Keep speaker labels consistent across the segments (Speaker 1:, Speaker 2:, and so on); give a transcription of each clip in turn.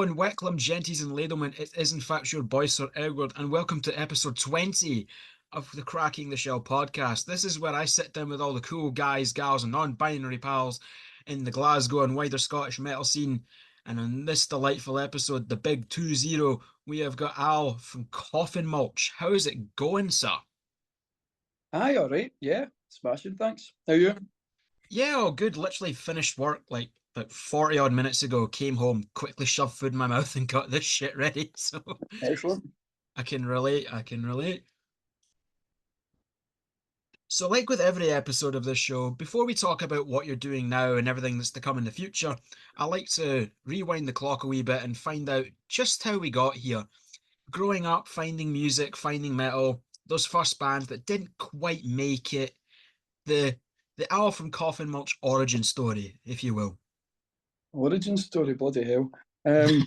Speaker 1: and Wickham, genties and ladlemen, it is in fact your boy Sir Edward, and welcome to episode 20 of the Cracking the Shell podcast. This is where I sit down with all the cool guys, gals, and non-binary pals in the Glasgow and wider Scottish metal scene. And on this delightful episode, the big 2-0, we have got Al from Coffin Mulch. How is it going, sir?
Speaker 2: Aye, all right. Yeah, smashing. Thanks. How you?
Speaker 1: Yeah, all good. Literally finished work like about 40 odd minutes ago, came home, quickly shoved food in my mouth and got this shit ready. So
Speaker 2: Excellent.
Speaker 1: I can relate. I can relate. So, like with every episode of this show, before we talk about what you're doing now and everything that's to come in the future, I like to rewind the clock a wee bit and find out just how we got here. Growing up, finding music, finding metal, those first bands that didn't quite make it, the the Al from Coffin Mulch origin story, if you will.
Speaker 2: Origin story, bloody hell. Um,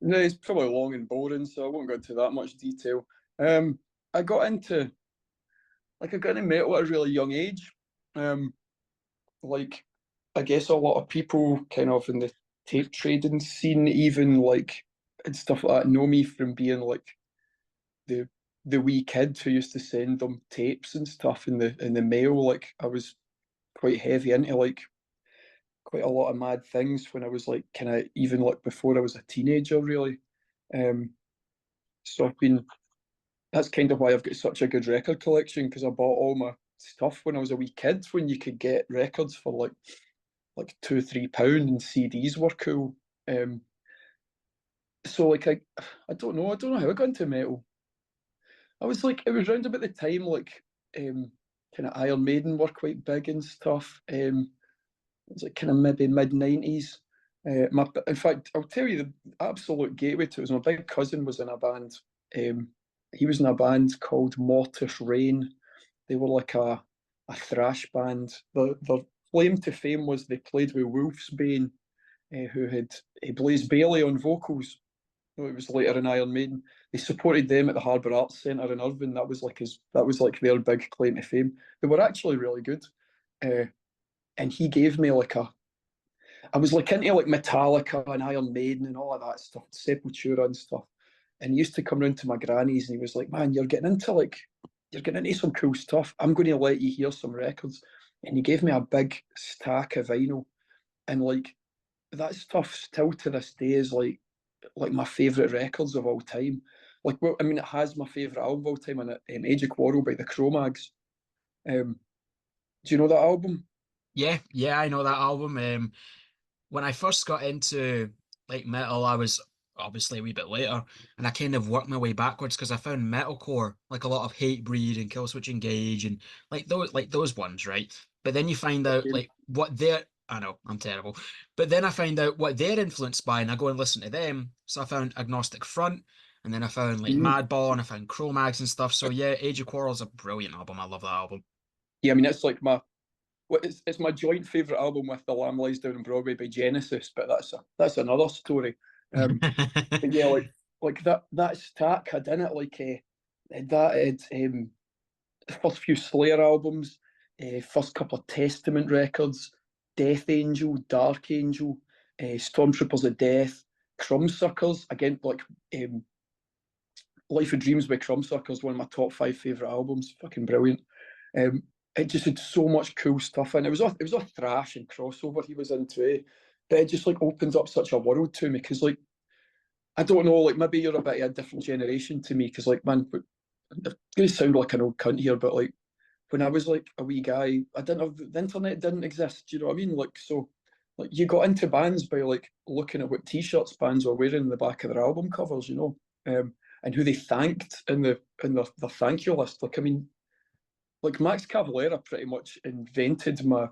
Speaker 2: no, it's probably long and boring, so I won't go into that much detail. Um, I got into I got into metal at a really young age. Um, like I guess a lot of people kind of in the tape trading scene, even like and stuff like that, know me from being like the the wee kid who used to send them tapes and stuff in the mail. Like I was quite heavy into like quite a lot of mad things when I was like kind of even like before I was a teenager, really. Um, so I've been that's kind of why I've got such a good record collection because I bought all my stuff when I was a wee kid when you could get records for like £2, £3 and CDs were cool. Um, so like I don't know how I got into metal. I was like it was round about the time like kind of Iron Maiden were quite big and stuff. It was like kind of maybe mid 90s. In fact, I'll tell you the absolute gateway to it was my big cousin was in a band. Um, he was in a band called Mortis Rain. They were like a thrash band. Their claim to fame was they played with Wolfsbane, who had Blaze Bailey on vocals. It was later in Iron Maiden. They supported them at the Harbour Arts Centre in Irvine. That was like their big claim to fame. They were actually really good. Uh, and he gave me like a I was like into like Metallica and Iron Maiden and all of that stuff, Sepultura and stuff. And he used to come round to my granny's and he was like, "Man, you're getting into some cool stuff. I'm going to let you hear some records." And he gave me a big stack of vinyl, and like that stuff still to this day is like my favourite records of all time. Like, well, I mean, it has my favourite album of all time, and Age of Quarrel by the Cro-Mags. Do you know that album?
Speaker 1: Yeah, yeah, I know that album. When I first got into like metal, I was obviously a wee bit later, and I kind of worked my way backwards because I found metalcore like a lot of Hatebreed and Killswitch Engage and like those ones, right? But then you find out like what they're I know I'm terrible, but then I find out what they're influenced by, and I go and listen to them. So I found Agnostic Front, and then I found like
Speaker 2: Mhm.
Speaker 1: Madball, and I found Cro-Mags and stuff. So yeah, Age of Quarrel is a brilliant album. I love that album.
Speaker 2: Yeah, I mean, it's like it's my joint favourite album with The Lamb Lies Down on Broadway by Genesis, but that's another story. But yeah, like that stack had in it like that had the first few Slayer albums, first couple of Testament records, Death Angel, Dark Angel, Stormtroopers of Death, Crumbsuckers again, like Life of Dreams by Crumbsuckers, one of my top five favourite albums, fucking brilliant. Um, it just had so much cool stuff in it. It was a thrash and crossover he was into, but it just like opens up such a world to me because like I don't know, like maybe you're a bit of a different generation to me because like man, I'm going to sound like an old cunt here, but like when I was like a wee guy, I didn't have the internet didn't exist. Do you know what I mean? Like so, like you got into bands by like looking at what t-shirts bands were wearing in the back of their album covers, you know, and who they thanked in the thank you list. Like I mean, like Max Cavalera pretty much invented my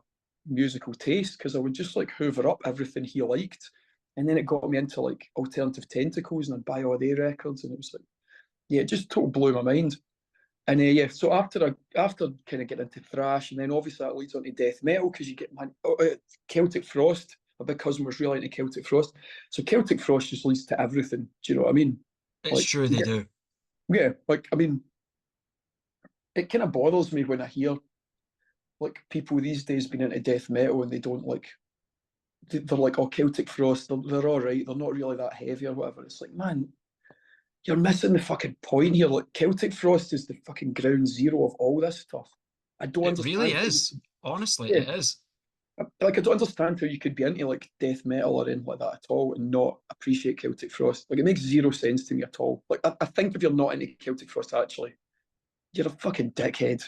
Speaker 2: musical taste because I would just like hoover up everything he liked. And then it got me into like alternative tentacles and I'd buy all their records and it was like, yeah, it just totally blew my mind. And yeah, so after kind of getting into thrash and then obviously that leads on to death metal because you get Celtic Frost. My big cousin was really into Celtic Frost. So Celtic Frost just leads to everything. Do you know what I mean?
Speaker 1: It's
Speaker 2: Like,
Speaker 1: true they do.
Speaker 2: yeah, like I mean, it kind of bothers me when I hear like people these days being into death metal and they don't like they're like, oh, Celtic Frost, they're all right, they're not really that heavy or whatever. It's like, man, you're missing the fucking point here. Like, Celtic Frost is the fucking ground zero of all this stuff. I don't
Speaker 1: It really
Speaker 2: understand.
Speaker 1: is. Honestly,
Speaker 2: Yeah,
Speaker 1: it is.
Speaker 2: like I don't understand how you could be into like death metal or anything like that at all and not appreciate Celtic Frost. Like, it makes zero sense to me at all. Like, I think if you're not into Celtic Frost, actually, you're a fucking dickhead.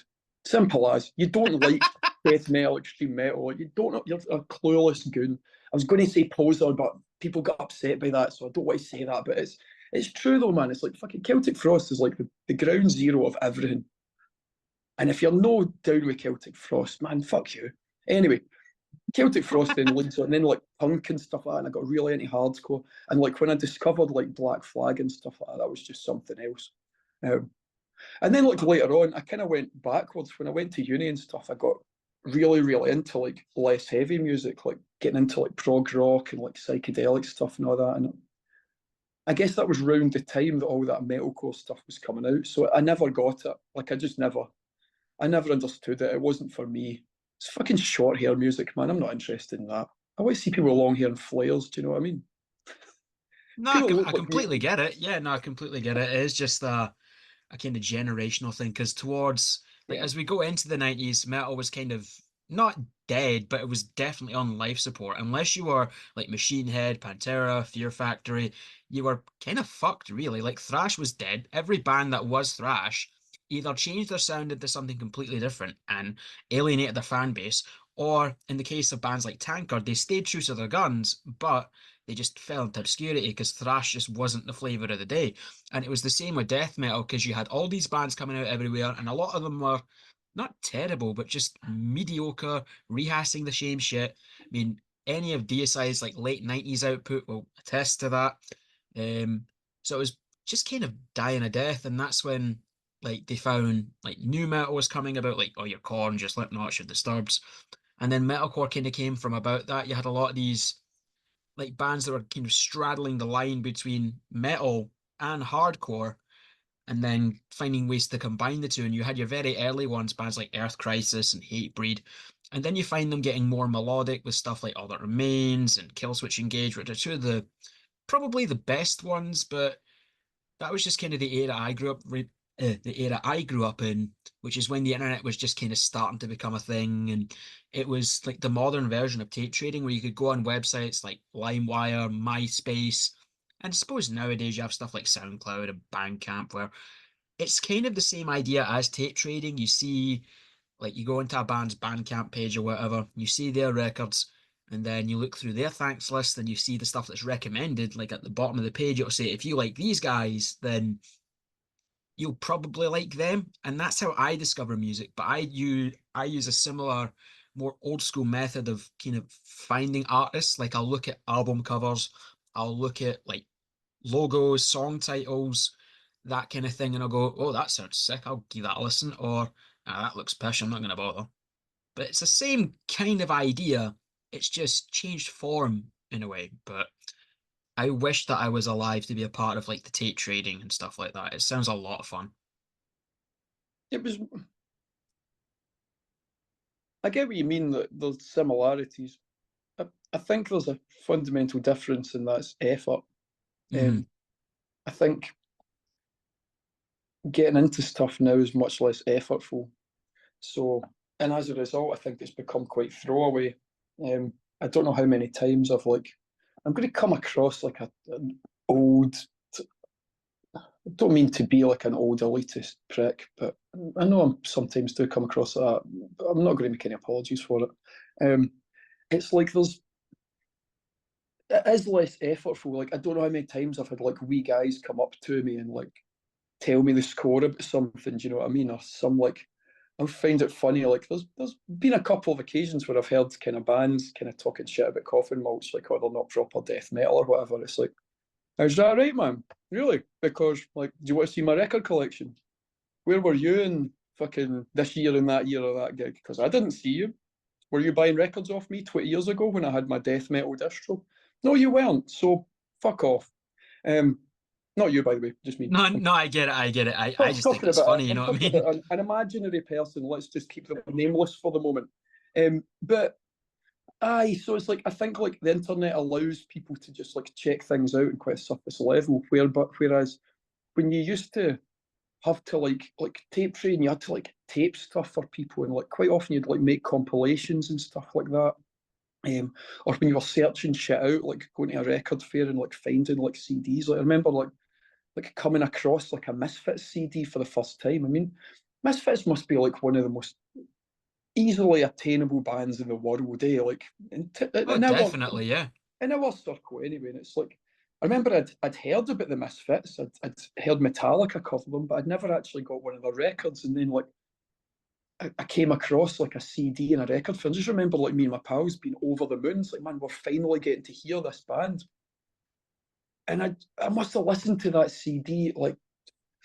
Speaker 2: Simple as. You don't like death metal, extreme metal. You don't know. You're a clueless goon. I was going to say poser, but people got upset by that, so I don't want to say that. But it's true though, man. It's like fucking Celtic Frost is like the ground zero of everything. And if you're no down with Celtic Frost, man, fuck you. Anyway, Celtic Frost then leads on, and then like punk and stuff like that. And I got really into hardcore. And like when I discovered like Black Flag and stuff like that, that was just something else. Um, and then like later on, I kind of went backwards. When I went to uni and stuff, I got really, really into like less heavy music, like getting into like prog rock and like psychedelic stuff and all that. And I guess that was round the time that all that metalcore stuff was coming out. So I never got it. Like I never understood it. It wasn't for me. It's fucking short hair music, man. I'm not interested in that. I want to see people with long hair and flares. Do you know what I mean?
Speaker 1: No,
Speaker 2: People that
Speaker 1: I
Speaker 2: look like me.
Speaker 1: completely get it. Yeah, no, I completely get it. It is just a kind of generational thing because towards like
Speaker 2: Yeah.
Speaker 1: as we go into the 90s, metal was kind of not dead, but it was definitely on life support. Unless you were like Machine Head, Pantera, Fear Factory, you were kind of fucked really. Like thrash was dead. Every band that was thrash either changed their sound into something completely different and alienated their fan base, or in the case of bands like Tankard, they stayed true to their guns, but they just fell into obscurity because thrash just wasn't the flavor of the day. And it was the same with death metal because you had all these bands coming out everywhere, and a lot of them were not terrible, but just mediocre, rehashing the same shit. I mean, any of DSI's like late 90s output will attest to that. So it was just kind of dying a death, and that's when like they found like new metal was coming about, like oh your Korn, your Slipknot, your Disturbs, and then metalcore kind of came from about that. You had a lot of these like bands that were kind of straddling the line between metal and hardcore, and then finding ways to combine the two. And you had your very early ones, bands like Earth Crisis and Hatebreed, and then you find them getting more melodic with stuff like All That Remains and Killswitch Engage, which are two of the probably the best ones, but that was just kind of the era I grew up in, which is when the internet was just kind of starting to become a thing, and it was like the modern version of tape trading, where you could go on websites like LimeWire, MySpace, and I suppose nowadays you have stuff like SoundCloud and Bandcamp, where it's kind of the same idea as tape trading. You see, like you go into a band's Bandcamp page or whatever, you see their records. And then you look through their thanks list and you see the stuff that's recommended. Like at the bottom of the page, it'll say, if you like these guys, then you'll probably like them. And that's how I discover music. But I use a similar, more old school method of kind of finding artists. Like I'll look at album covers, I'll look at like logos, song titles, that kind of thing, and I'll go, oh, that sounds sick. I'll give that a listen. Or that looks pish. I'm not gonna bother. But it's the same kind of idea. It's just changed form in a way. But I wish that I was alive to be a part of like the tape trading and stuff like that. It sounds a lot of fun.
Speaker 2: It was. I get what you mean that there's similarities. I think there's a fundamental difference, and that's effort.
Speaker 1: Hmm.
Speaker 2: Um, I think getting into stuff now is much less effortful. So, and as a result, I think it's become quite throwaway. I don't know how many times I'm going to come across like an old. I don't mean to be like an old elitist prick, but I know I sometimes do come across that. But I'm not going to make any apologies for it. It's like it is less effortful. Like I don't know how many times I've had like wee guys come up to me and like tell me the score about something. Do you know what I mean? Or some like I find it funny. Like there's been a couple of occasions where I've heard kind of bands kind of talking shit about Coffin Mulch, like oh they're not proper death metal or whatever. It's like, is that right, man? Really? Because like, do you want to see my record collection? Where were you in fucking this year and that year of that gig? Because I didn't see you. Were you buying records off me 20 years ago when I had my death metal distro? No, you weren't. So fuck off. Um, not you, by the way, just me.
Speaker 1: No, no, I get it. I get it. I just think
Speaker 2: Talking
Speaker 1: it's
Speaker 2: about
Speaker 1: funny. You
Speaker 2: I'm
Speaker 1: know what I
Speaker 2: talking
Speaker 1: mean?
Speaker 2: about an imaginary person. Let's just keep them nameless for the moment. But Aye, so it's like I think like the internet allows people to just like check things out in quite a surface level, whereas when you used to have to like tape train, you had to like tape stuff for people, and like quite often you'd like make compilations and stuff like that. Or when you were searching shit out, like going to a record fair and like finding like CDs. Like I remember like coming across like a Misfits CD for the first time. I mean, Misfits must be like one of the most easily attainable bands in the world, eh? Like
Speaker 1: Oh, definitely, yeah.
Speaker 2: in our circle anyway. And it's like I remember I'd heard about the Misfits. I'd heard Metallica cover them, but I'd never actually got one of their records. And then like I came across like a CD and a record for. I just remember like me and my pals being over the moon. It's like, man, we're finally getting to hear this band. And I must have listened to that CD like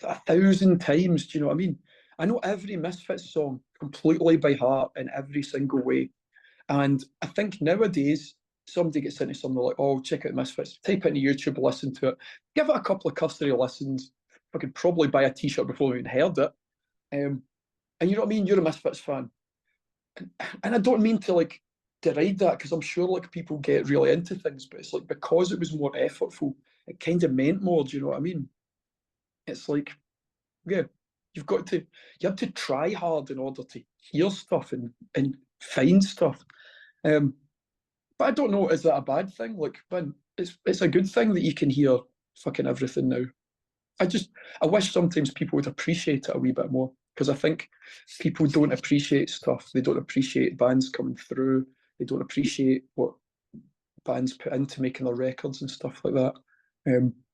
Speaker 2: 1,000 times. Do you know what I mean? I know every Misfits song completely by heart in every single way. And I think nowadays, somebody gets into something like, oh, check out Misfits, type it into YouTube, listen to it, give it a couple of custody listens. I could probably buy a t shirt before we even heard it. And you know what I mean? You're a Misfits fan. And I don't mean to like deride that because I'm sure like people get really into things, but it's like because it was more effortful, it kind of meant more. Do you know what I mean? It's like, yeah, you have to try hard in order to hear stuff and find stuff. Um, But I don't know, is that a bad thing? Like, man, it's a good thing that you can hear fucking everything now. I wish sometimes people would appreciate it a wee bit more because I think people don't appreciate stuff. They don't appreciate bands coming through. They don't appreciate what bands put into making their records and stuff like that.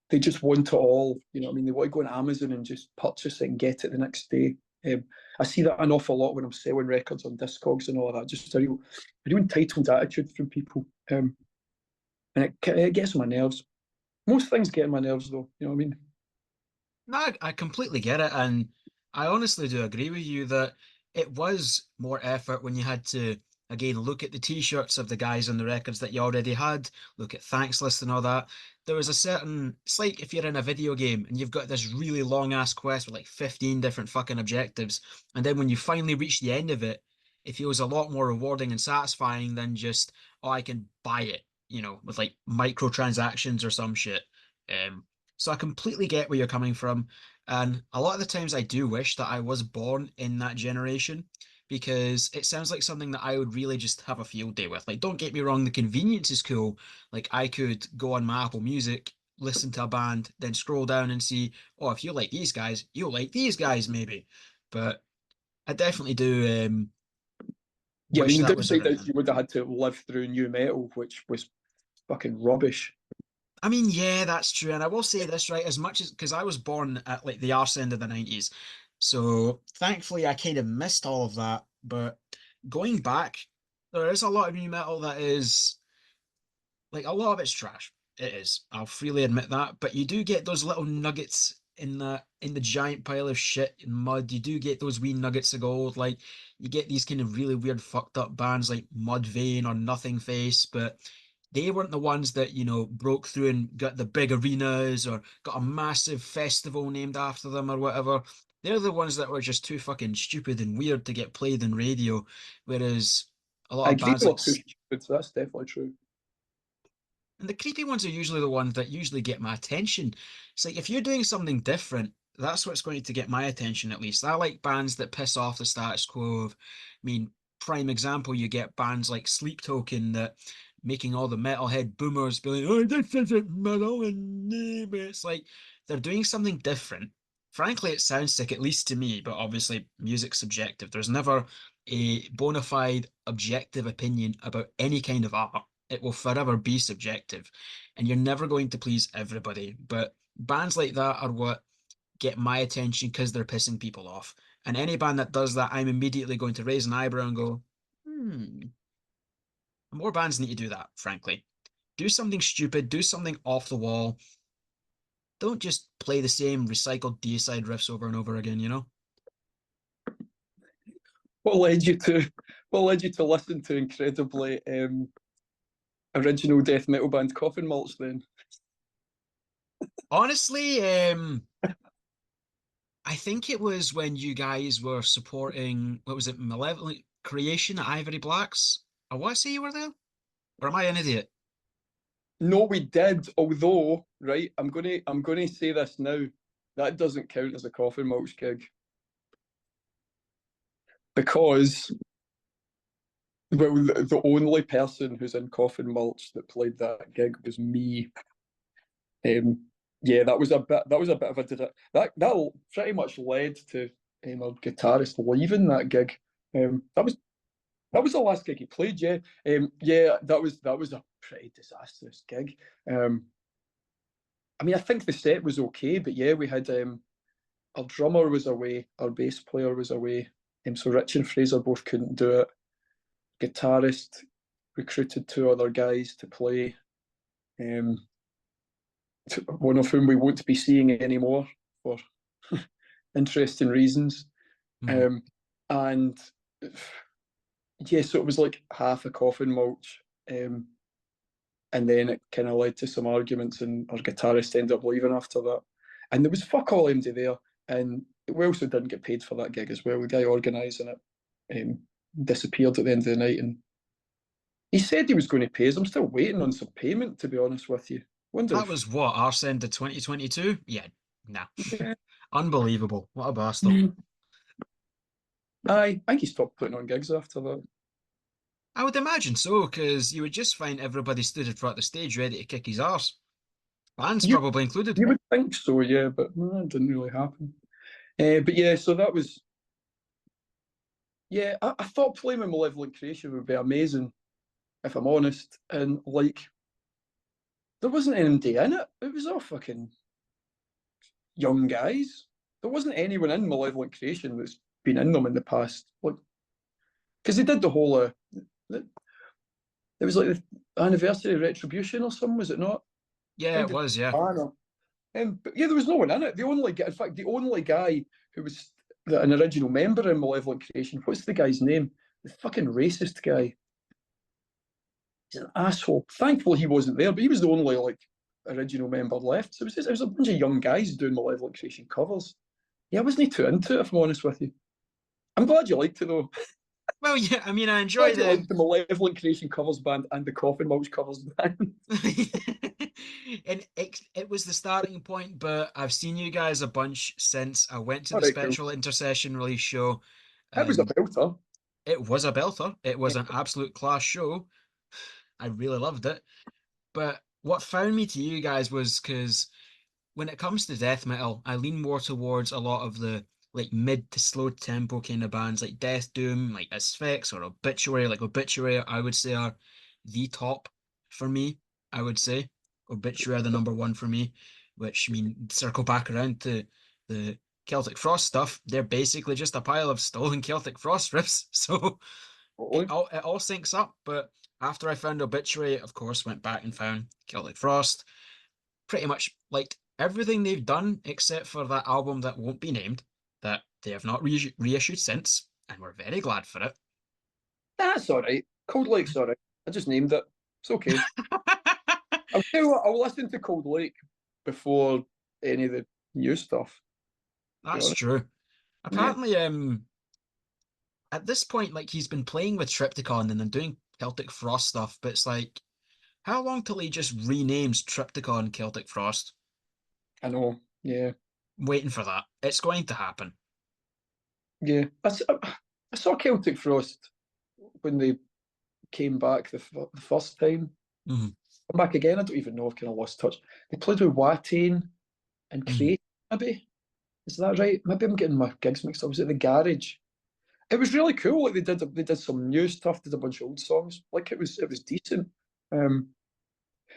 Speaker 2: They just want it all. You know what I mean? They want to go on Amazon and just purchase it and get it the next day. I see that an awful lot when I'm selling records on Discogs and all of that. Just a real entitled attitude from people. And it gets on my nerves. Most things get on my nerves, though. You know what I mean?
Speaker 1: No, I completely get it, and I honestly do agree with you that it was more effort when you had to, again, look at the t-shirts of the guys on the records that you already had, look at thanks lists and all that. There was a certain, it's like if you're in a video game and you've got this really long ass quest with like 15 different fucking objectives, and then when you finally reach the end of it, it feels a lot more rewarding and satisfying than just, oh, I can buy it, with like microtransactions or some shit. Um, so I completely get where you're coming from. And a lot of the times I do wish that I was born in that generation because it sounds like something that I would really just have a field day with. Like, don't get me wrong, the convenience is cool. Like, I could go on my Apple Music, listen to a band, then scroll down and see, oh, if you like these guys, you'll like these guys maybe. But I definitely do
Speaker 2: Yeah, I mean,
Speaker 1: wish
Speaker 2: the
Speaker 1: that was
Speaker 2: downside is
Speaker 1: around.
Speaker 2: you would have had to live through new metal, which was fucking rubbish.
Speaker 1: I mean, yeah, that's true. And I will say this, right, as much as because I was born at like the arse end of the 90s. So thankfully I kind of missed all of that. But going back, there is a lot of new metal that is like a lot of it's trash. It is. I'll freely admit that. But you do get those little nuggets in the giant pile of shit and mud. You do get those wee nuggets of gold. Like you get these kind of really weird fucked up bands like Mudvayne or Nothing Face, but they weren't the ones that, broke through and got the big arenas or got a massive festival named after them or whatever. They're the ones that were just too fucking stupid and weird to get played in radio. Whereas a lot
Speaker 2: I
Speaker 1: of
Speaker 2: agree
Speaker 1: bands
Speaker 2: they
Speaker 1: like
Speaker 2: were too stupid, so that's definitely true.
Speaker 1: and the creepy ones are usually the ones that usually get my attention. It's like if you're doing something different, that's what's going to get my attention at least. I like bands that piss off the status quo of, I mean, prime example, you get bands like Sleep Token that making all the metalhead boomers be like, oh, this isn't metal, and but it's like they're doing something different. Frankly, it sounds sick, at least to me, but obviously music's subjective. There's never a bona fide objective opinion about any kind of art. It will forever be subjective, and you're never going to please everybody. But bands like that are what get my attention because they're pissing people off. And any band that does that, I'm immediately going to raise an eyebrow and go, more bands need to do that, frankly. Do something stupid, do something off the wall. Don't just play the same recycled deicide riffs over and over again.
Speaker 2: What led you to what led you to listen to incredibly original death metal band Coffin Mulch then?
Speaker 1: Honestly, I think it was when you guys were supporting, what was it, Malevolent Creation at Ivory Blacks? I want to say you were there. Or am I an idiot?
Speaker 2: No, we did. Although, right, I'm gonna say this now. That doesn't count as a Coffin Mulch gig because, well, the only person who's in Coffin Mulch that played that gig was me. Yeah, that was a bit. That was a bit of a that pretty much led to our guitarist leaving that gig. That was the last gig he played. Yeah, yeah, that was a pretty disastrous gig. I mean, I think the set was okay, but yeah, we had our drummer was away, our bass player was away, so Rich and Fraser both couldn't do it. Guitarist recruited two other guys to play, um, one of whom we won't be seeing anymore for interesting reasons.
Speaker 1: Mhm.
Speaker 2: Um, and yeah, so it was like half a Coffin Mulch. And then it kind of led to some arguments, and our guitarist ended up leaving after that. And there was fuck all empty there. And we also didn't get paid for that gig as well. The guy organising it disappeared at the end of the night, and he said he was going to pay us. I'm still waiting on some payment, to be honest with you. Wonder
Speaker 1: That
Speaker 2: if.
Speaker 1: was what, arse end of 2022? Yeah, nah.
Speaker 2: Yeah.
Speaker 1: Unbelievable. What a bastard.
Speaker 2: Mm. I think he stopped putting on gigs after that.
Speaker 1: I would imagine so, because you would just find everybody stood in front of the stage ready to kick his arse. Fans
Speaker 2: You
Speaker 1: probably included.
Speaker 2: you would think so, yeah, but it didn't really happen. But yeah, so that was. Yeah, I thought playing with Malevolent Creation would be amazing, if I'm honest. And like, there wasn't anybody in it. It was all fucking young guys. There wasn't anyone in Malevolent Creation that's been in them in the past. Like, because they did the whole. It was like the anniversary of Retribution or something, was it not? I
Speaker 1: Yeah,
Speaker 2: think
Speaker 1: it
Speaker 2: they
Speaker 1: was, yeah.
Speaker 2: banner. But yeah, there was no one in it. In fact, the only guy who was an original member in Malevolent Creation. What's the guy's name? The fucking racist guy. He's an asshole. Thankfully, he wasn't there, but he was the only like original member left. So it was a bunch of young guys doing Malevolent Creation covers. Yeah, I wasn't too into it, if I'm honest with you. I'm glad you liked it though.
Speaker 1: Well, yeah, I mean, I enjoy
Speaker 2: Glad you
Speaker 1: the.
Speaker 2: liked the Malevolent Creation covers band and the Coffin Mulch covers band.
Speaker 1: And it was the starting point, but I've seen you guys a bunch since. I went to
Speaker 2: All
Speaker 1: the
Speaker 2: right, cool.
Speaker 1: Spectral Intercession release show,
Speaker 2: That was a
Speaker 1: and
Speaker 2: belter.
Speaker 1: it was a belter. It
Speaker 2: Yeah.
Speaker 1: was an absolute class show. I really loved it. But what found me to you guys was because when it comes to death metal, I lean more towards a lot of the like mid to slow tempo kind of bands like Death Doom, like Asphyx or Obituary. Like Obituary, I would say are the top for me. I would say Obituary are the number one for me, which I mean circle back around to the Celtic Frost stuff. They're basically just a pile of stolen Celtic Frost riffs. So it
Speaker 2: Totally.
Speaker 1: all syncs up. But after I found Obituary, of course, went back and found Celtic Frost. Pretty much liked everything they've done except for that album that won't be named, that they have not reissued since, and we're very glad for it.
Speaker 2: That's all right. Cold Lake's all right. I just named it. It's okay. I'll tell you what, I'll listen to Cold Lake before any of the new stuff, to be
Speaker 1: That's
Speaker 2: honest.
Speaker 1: true.
Speaker 2: Yeah.
Speaker 1: Apparently, at this point, like he's been playing with Triptychon and then doing Celtic Frost stuff, but it's like, how long till he just renames Triptychon Celtic Frost?
Speaker 2: I know. Yeah.
Speaker 1: Waiting for that. It's going to happen.
Speaker 2: Yeah. I saw Celtic Frost when they came back the first time.
Speaker 1: Mhm,
Speaker 2: Come back again. I don't even know. I've kind of lost touch. They played with Watain and
Speaker 1: mhm,
Speaker 2: Cray, maybe. Is that right? Maybe I'm getting my gigs mixed up. Was it the Garage? It was really cool. Like they did some new stuff, did a bunch of old songs. Like it was decent. Um,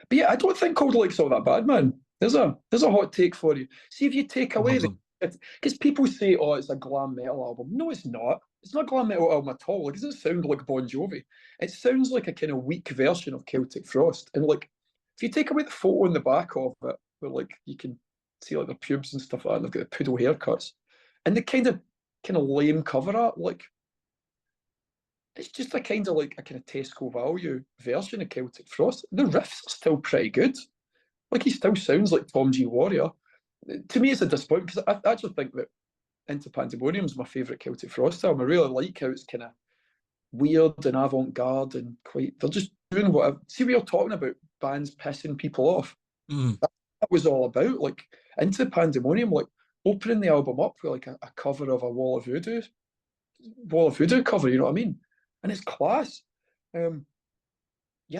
Speaker 2: but yeah, I don't think Cold Lake's all that bad, man. There's a hot take for you. See if you take away
Speaker 1: love
Speaker 2: the
Speaker 1: them.
Speaker 2: because people say, oh, it's a glam metal album. No, it's not. It's not a glam metal album at all. Like, it doesn't sound like Bon Jovi. It sounds like a kind of weak version of Celtic Frost. And like, if you take away the photo in the back of it, where like you can see like the pubes and stuff like that, and they've got the poodle haircuts, and the kind of lame cover art, like it's just a kind of like a kind of Tesco value version of Celtic Frost. The riffs are still pretty good. Like he still sounds like Tom G Warrior. To me, it's a disappointment because I actually think that Into Pandemonium is my favourite Celtic Frost album. I really like how it's kind of weird and avant-garde and quite. They're just doing whatever. See, we were talking about bands pissing people off.
Speaker 1: Mm.
Speaker 2: That was all about. Like, into the pandemonium, like opening the album up with like a cover of a Wall of Voodoo cover. You know what I mean? And it's class. Yeah,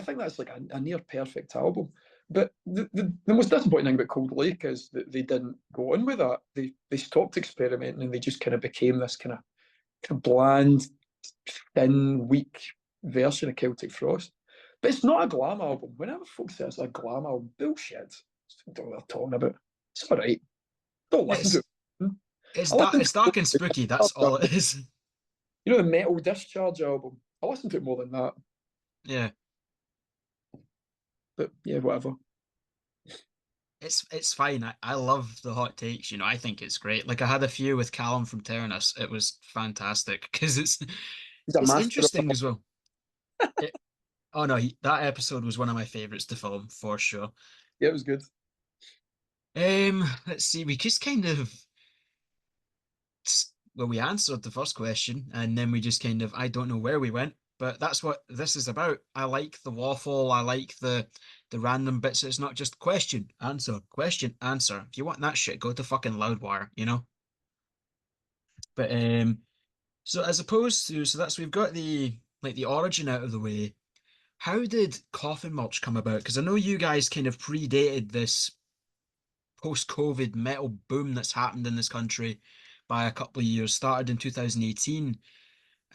Speaker 2: I think that's like a near perfect album. But the most disappointing thing about Cold Lake is that they didn't go on with that. They stopped experimenting and they just kind of became this kind of bland, thin, weak version of Celtic Frost. But it's not a glam album. Whenever folks say it's a glam album, bullshit. I don't know what they're talking about. It's all right. Don't listen to
Speaker 1: It's
Speaker 2: it. I listen
Speaker 1: it's dark and spooky. That's
Speaker 2: to
Speaker 1: all it is.
Speaker 2: the Metal Discharge album. I listen to it more than that.
Speaker 1: Yeah.
Speaker 2: But yeah, whatever.
Speaker 1: It's fine. I love the hot takes, you know. I think it's great. Like I had a few with Callum from Terranos. It was fantastic because
Speaker 2: He's a
Speaker 1: it's
Speaker 2: master of
Speaker 1: interesting as well. It, oh no, that episode was one of my favorites to film for sure.
Speaker 2: Yeah, it was good.
Speaker 1: Let's see. We just kind of well, we answered the first question, and then we just kind of I don't know where we went, but that's what this is about. I like the waffle. I like the random bits. It's not just question, answer, question, answer. If you want that shit, go to fucking Loudwire, you know? But so as opposed to so that's we've got the like the origin out of the way. How did Coffin Mulch come about? Because I know you guys kind of predated this post-COVID metal boom that's happened in this country by a couple of years. Started in 2018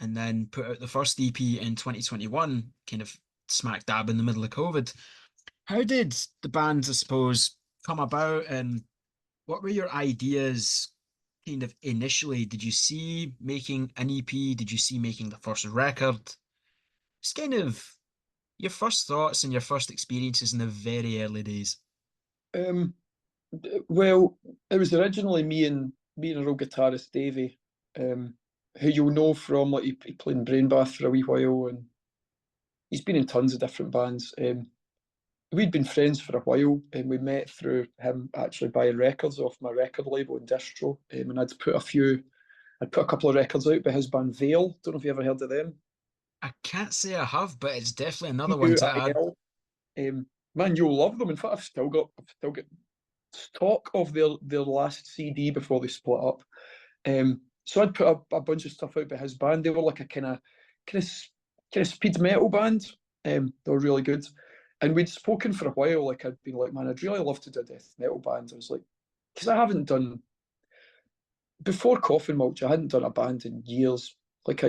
Speaker 1: and then put out the first EP in 2021, kind of smack dab in the middle of COVID. How did the band, I suppose, come about and what were your ideas kind of initially? Did you see making an EP? Did you see making the first record? It's kind of your first thoughts and your first experiences in the very early days.
Speaker 2: Um, well, it was originally me and a real guitarist Davey, who you'll know from like he played in Brainbath for a wee while, and he's been in tons of different bands. We'd been friends for a while, and we met through him actually buying records off my record label in Distro, and I'd put a couple of records out by his band Veil. Don't know if you ever heard of them.
Speaker 1: I can't say I have, but it's definitely another one to add.
Speaker 2: VUIL. Man, you'll love them. In fact, I've still got stock of their last CD before they split up. So I'd put a bunch of stuff out by his band. They were like a kind of kind of speed metal band. They were really good, and we'd spoken for a while. Like I'd been like, man, I'd really love to do a death metal band. I was like, because I haven't done before Coffin Mulch. I hadn't done a band in years. Like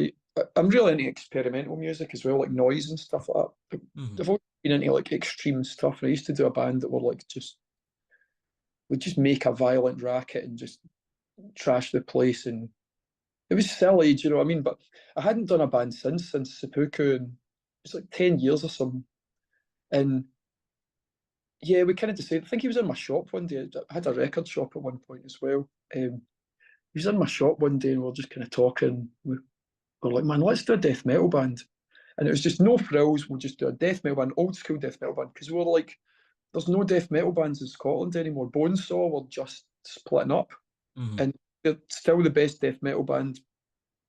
Speaker 2: I'm really into experimental music as well, like noise and stuff like that.
Speaker 1: Mhm.
Speaker 2: I've always been into like extreme stuff, and I used to do a band that were like just would just make a violent racket and just trash the place, and it was silly, do you know what I mean? But I hadn't done a band since Seppuku, and it's like 10 years or something. And yeah, we kind of decided. I think he was in my shop one day. I had a record shop at one point as well. He was in my shop one day, and we were just kind of talking. We were like, man, let's do a death metal band. And it was just no frills. We'll just do a death metal band, old school death metal band, because we were like, there's no death metal bands in Scotland anymore. Bonesaw were just splitting up,
Speaker 1: Mhm.
Speaker 2: and they're still the best death metal band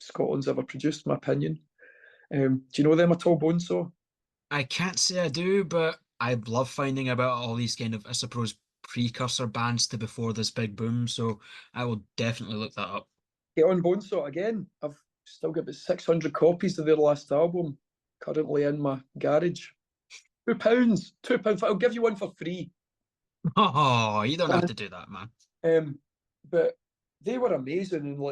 Speaker 2: Scotland's ever produced, in my opinion. Do you know them at all, Bonesaw?
Speaker 1: I can't say I do, but I love finding about all these kind of, I suppose, precursor bands to before this big boom. So I will definitely look that up.
Speaker 2: Get on Bonesaw again. I've still got about 600 copies of their last album currently in my garage. £2, £2. I'll give you one for free.
Speaker 1: Oh, you don't have to do that, man.
Speaker 2: Um, but they were amazing,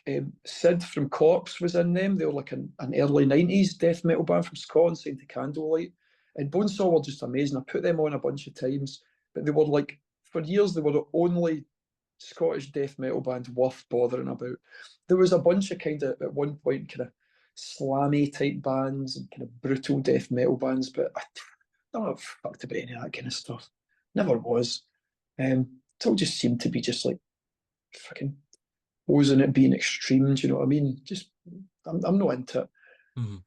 Speaker 2: and Sid from Corpse was in them. They were like an early '90s death metal band from Scotland, signed to Candlelight. And Bonesaw were just amazing. I put them on a bunch of times, but they were like for years they were the only Scottish death metal band worth bothering about. There was a bunch of kind of at one point kind of slammy type bands and kind of brutal death metal bands, but I don't know fucked about any of that kind of stuff. Never was. It all just seemed to be just like fucking wasn't it being extreme, do you know what I mean? Just I'm not into it.
Speaker 1: Mhm.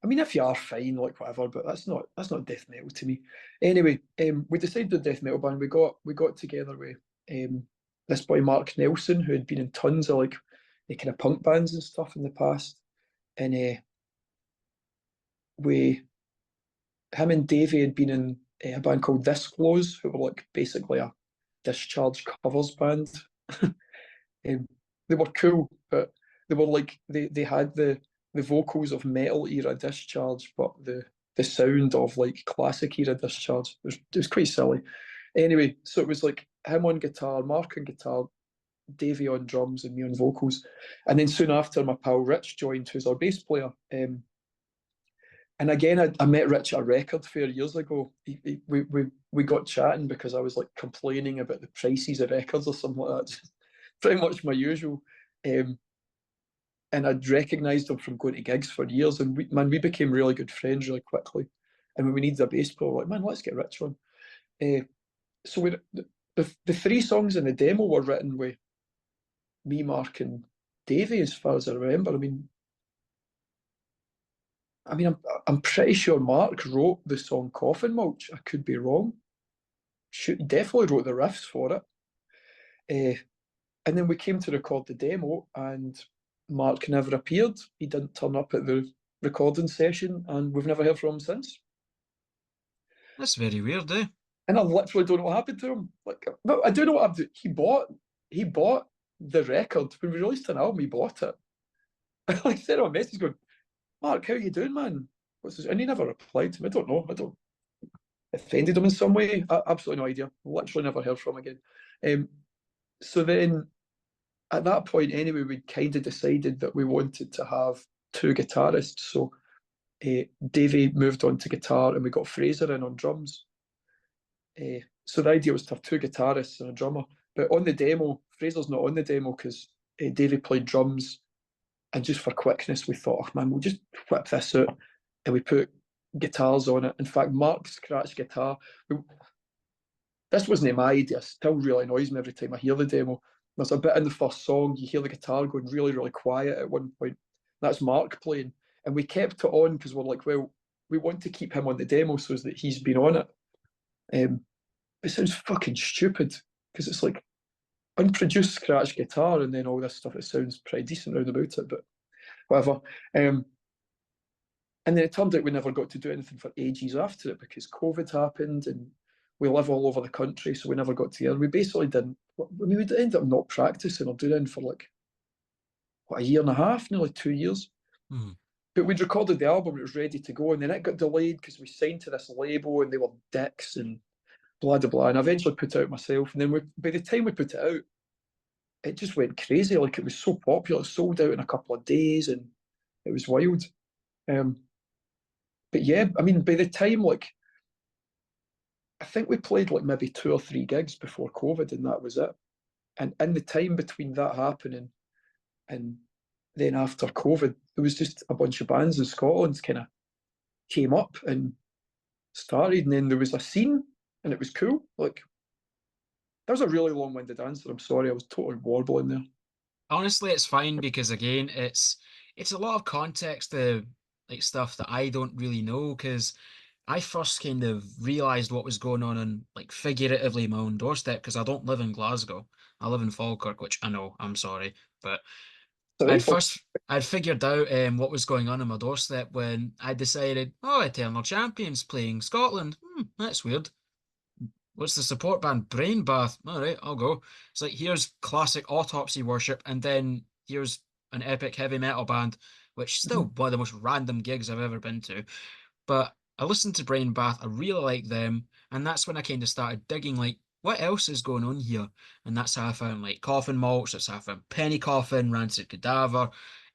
Speaker 2: I mean, if you are fine, like whatever, but that's not death metal to me. Anyway, we decided to do death metal band. We got together with this boy Mark Nelson, who had been in tons of like the kind of punk bands and stuff in the past, and we him and Davey had been in a band called Disclose, who were like basically a Discharge covers band. Um, they were cool, but they were like they had the vocals of metal era Discharge, but the sound of like classic era Discharge. It was quite silly. Anyway, so it was like him on guitar, Mark on guitar, Davey on drums, and me on vocals. And then soon after, my pal Rich joined, who's our bass player. And again, I met Rich at a record fair years ago. We got chatting because I was like complaining about the prices of records or something like that. Pretty much my usual. Um, and I'd recognised him from going to gigs for years. And we became really good friends really quickly. And when we needed a bass player, we're like, man, let's get Rich on. So the three songs in the demo were written with me, Mark, and Davey, as far as I remember. I'm pretty sure Mark wrote the song Coffin Mulch. I could be wrong. He definitely wrote the riffs for it. And then we came to record the demo, and Mark never appeared. He didn't turn up at the recording session, and we've never heard from him since.
Speaker 1: That's very weird, eh?
Speaker 2: And I literally don't know what happened to him. Like, no, I do know what happened. He bought the record when we released an album. He bought it. I sent him a message going, Mark, how you doing, man? What's this? And he never replied to me. I don't know. I don't offended him in some way. Absolutely no idea. Literally never heard from him again. So then at that point, anyway, we kind of decided that we wanted to have two guitarists. So Davey moved on to guitar, and we got Fraser in on drums. So the idea was to have two guitarists and a drummer. But on the demo, Fraser's not on the demo because Davey played drums. And just for quickness, we thought, oh man, we'll just whip this out. And we put guitars on it. In fact, Mark scratched guitar. This wasn't my idea. It still really annoys me every time I hear the demo. There's a bit in the first song, you hear the guitar going really, really quiet at one point. That's Mark playing. And we kept it on because we're like, well, we want to keep him on the demo so that he's been on it. It sounds fucking stupid because it's like unproduced scratch guitar and then all this stuff. It sounds pretty decent round about it, but whatever. And then it turned out we never got to do anything for ages after it because COVID happened and we live all over the country, so we never got together. We basically didn't. We would end up not practicing or doing for like a year and a half, nearly 2 years.
Speaker 1: Hmm.
Speaker 2: But we'd recorded the album, it was ready to go, and then it got delayed because we signed to this label and they were dicks and blah blah blah. And I eventually put it out myself. And then by the time we put it out, it just went crazy. Like it was so popular, it sold out in a couple of days, and it was wild. But yeah, I mean, by the time like I think we played like maybe 2 or 3 gigs before COVID, and that was it. And in the time between that happening and then after COVID, there was just a bunch of bands in Scotland kind of came up and started, and then there was a scene, and it was cool. Like that was a really long-winded answer. I'm sorry, I was totally warbling there.
Speaker 1: Honestly, it's fine because again, it's a lot of context to like stuff that I don't really know because I first kind of realized what was going on like figuratively my own doorstep because I don't live in Glasgow. I live in Falkirk, which I know, I'm sorry, but
Speaker 2: So
Speaker 1: I'd first I'd figured out what was going on my doorstep when I decided, oh, Eternal Champions playing Scotland. That's weird. What's the support band? Brain Bath. All right, I'll go. It's like here's classic Autopsy worship, and then here's an epic heavy metal band, which is still one of the most random gigs I've ever been to. But I listened to Brain Bath, I really like them, and that's when I kind of started digging like what else is going on here? And that's how I found like Coffin Mulch, that's how I found Penny Coffin, Rancid Cadaver,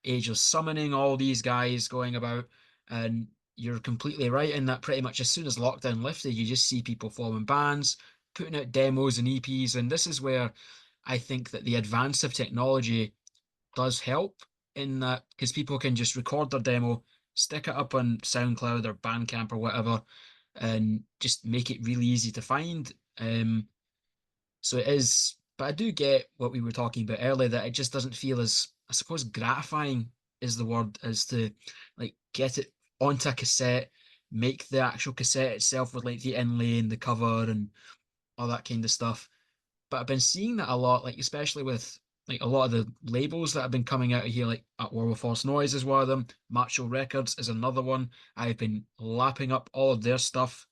Speaker 1: Ageless Summoning, all these guys going about. And you're completely right in that pretty much as soon as lockdown lifted, you just see people forming bands, putting out demos and EPs, and this is where I think that the advance of technology does help in that because people can just record their demo, stick it up on SoundCloud or Bandcamp or whatever, and just make it really easy to find. So it is, but I do get what we were talking about earlier that it just doesn't feel as, I suppose, gratifying is the word, as to like get it onto a cassette, make the actual cassette itself with like the inlay and the cover and all that kind of stuff. But I've been seeing that a lot, like especially with like a lot of the labels that have been coming out of here, like at War of False Noise is one of them. Macho Records is another one. I've been lapping up all of their stuff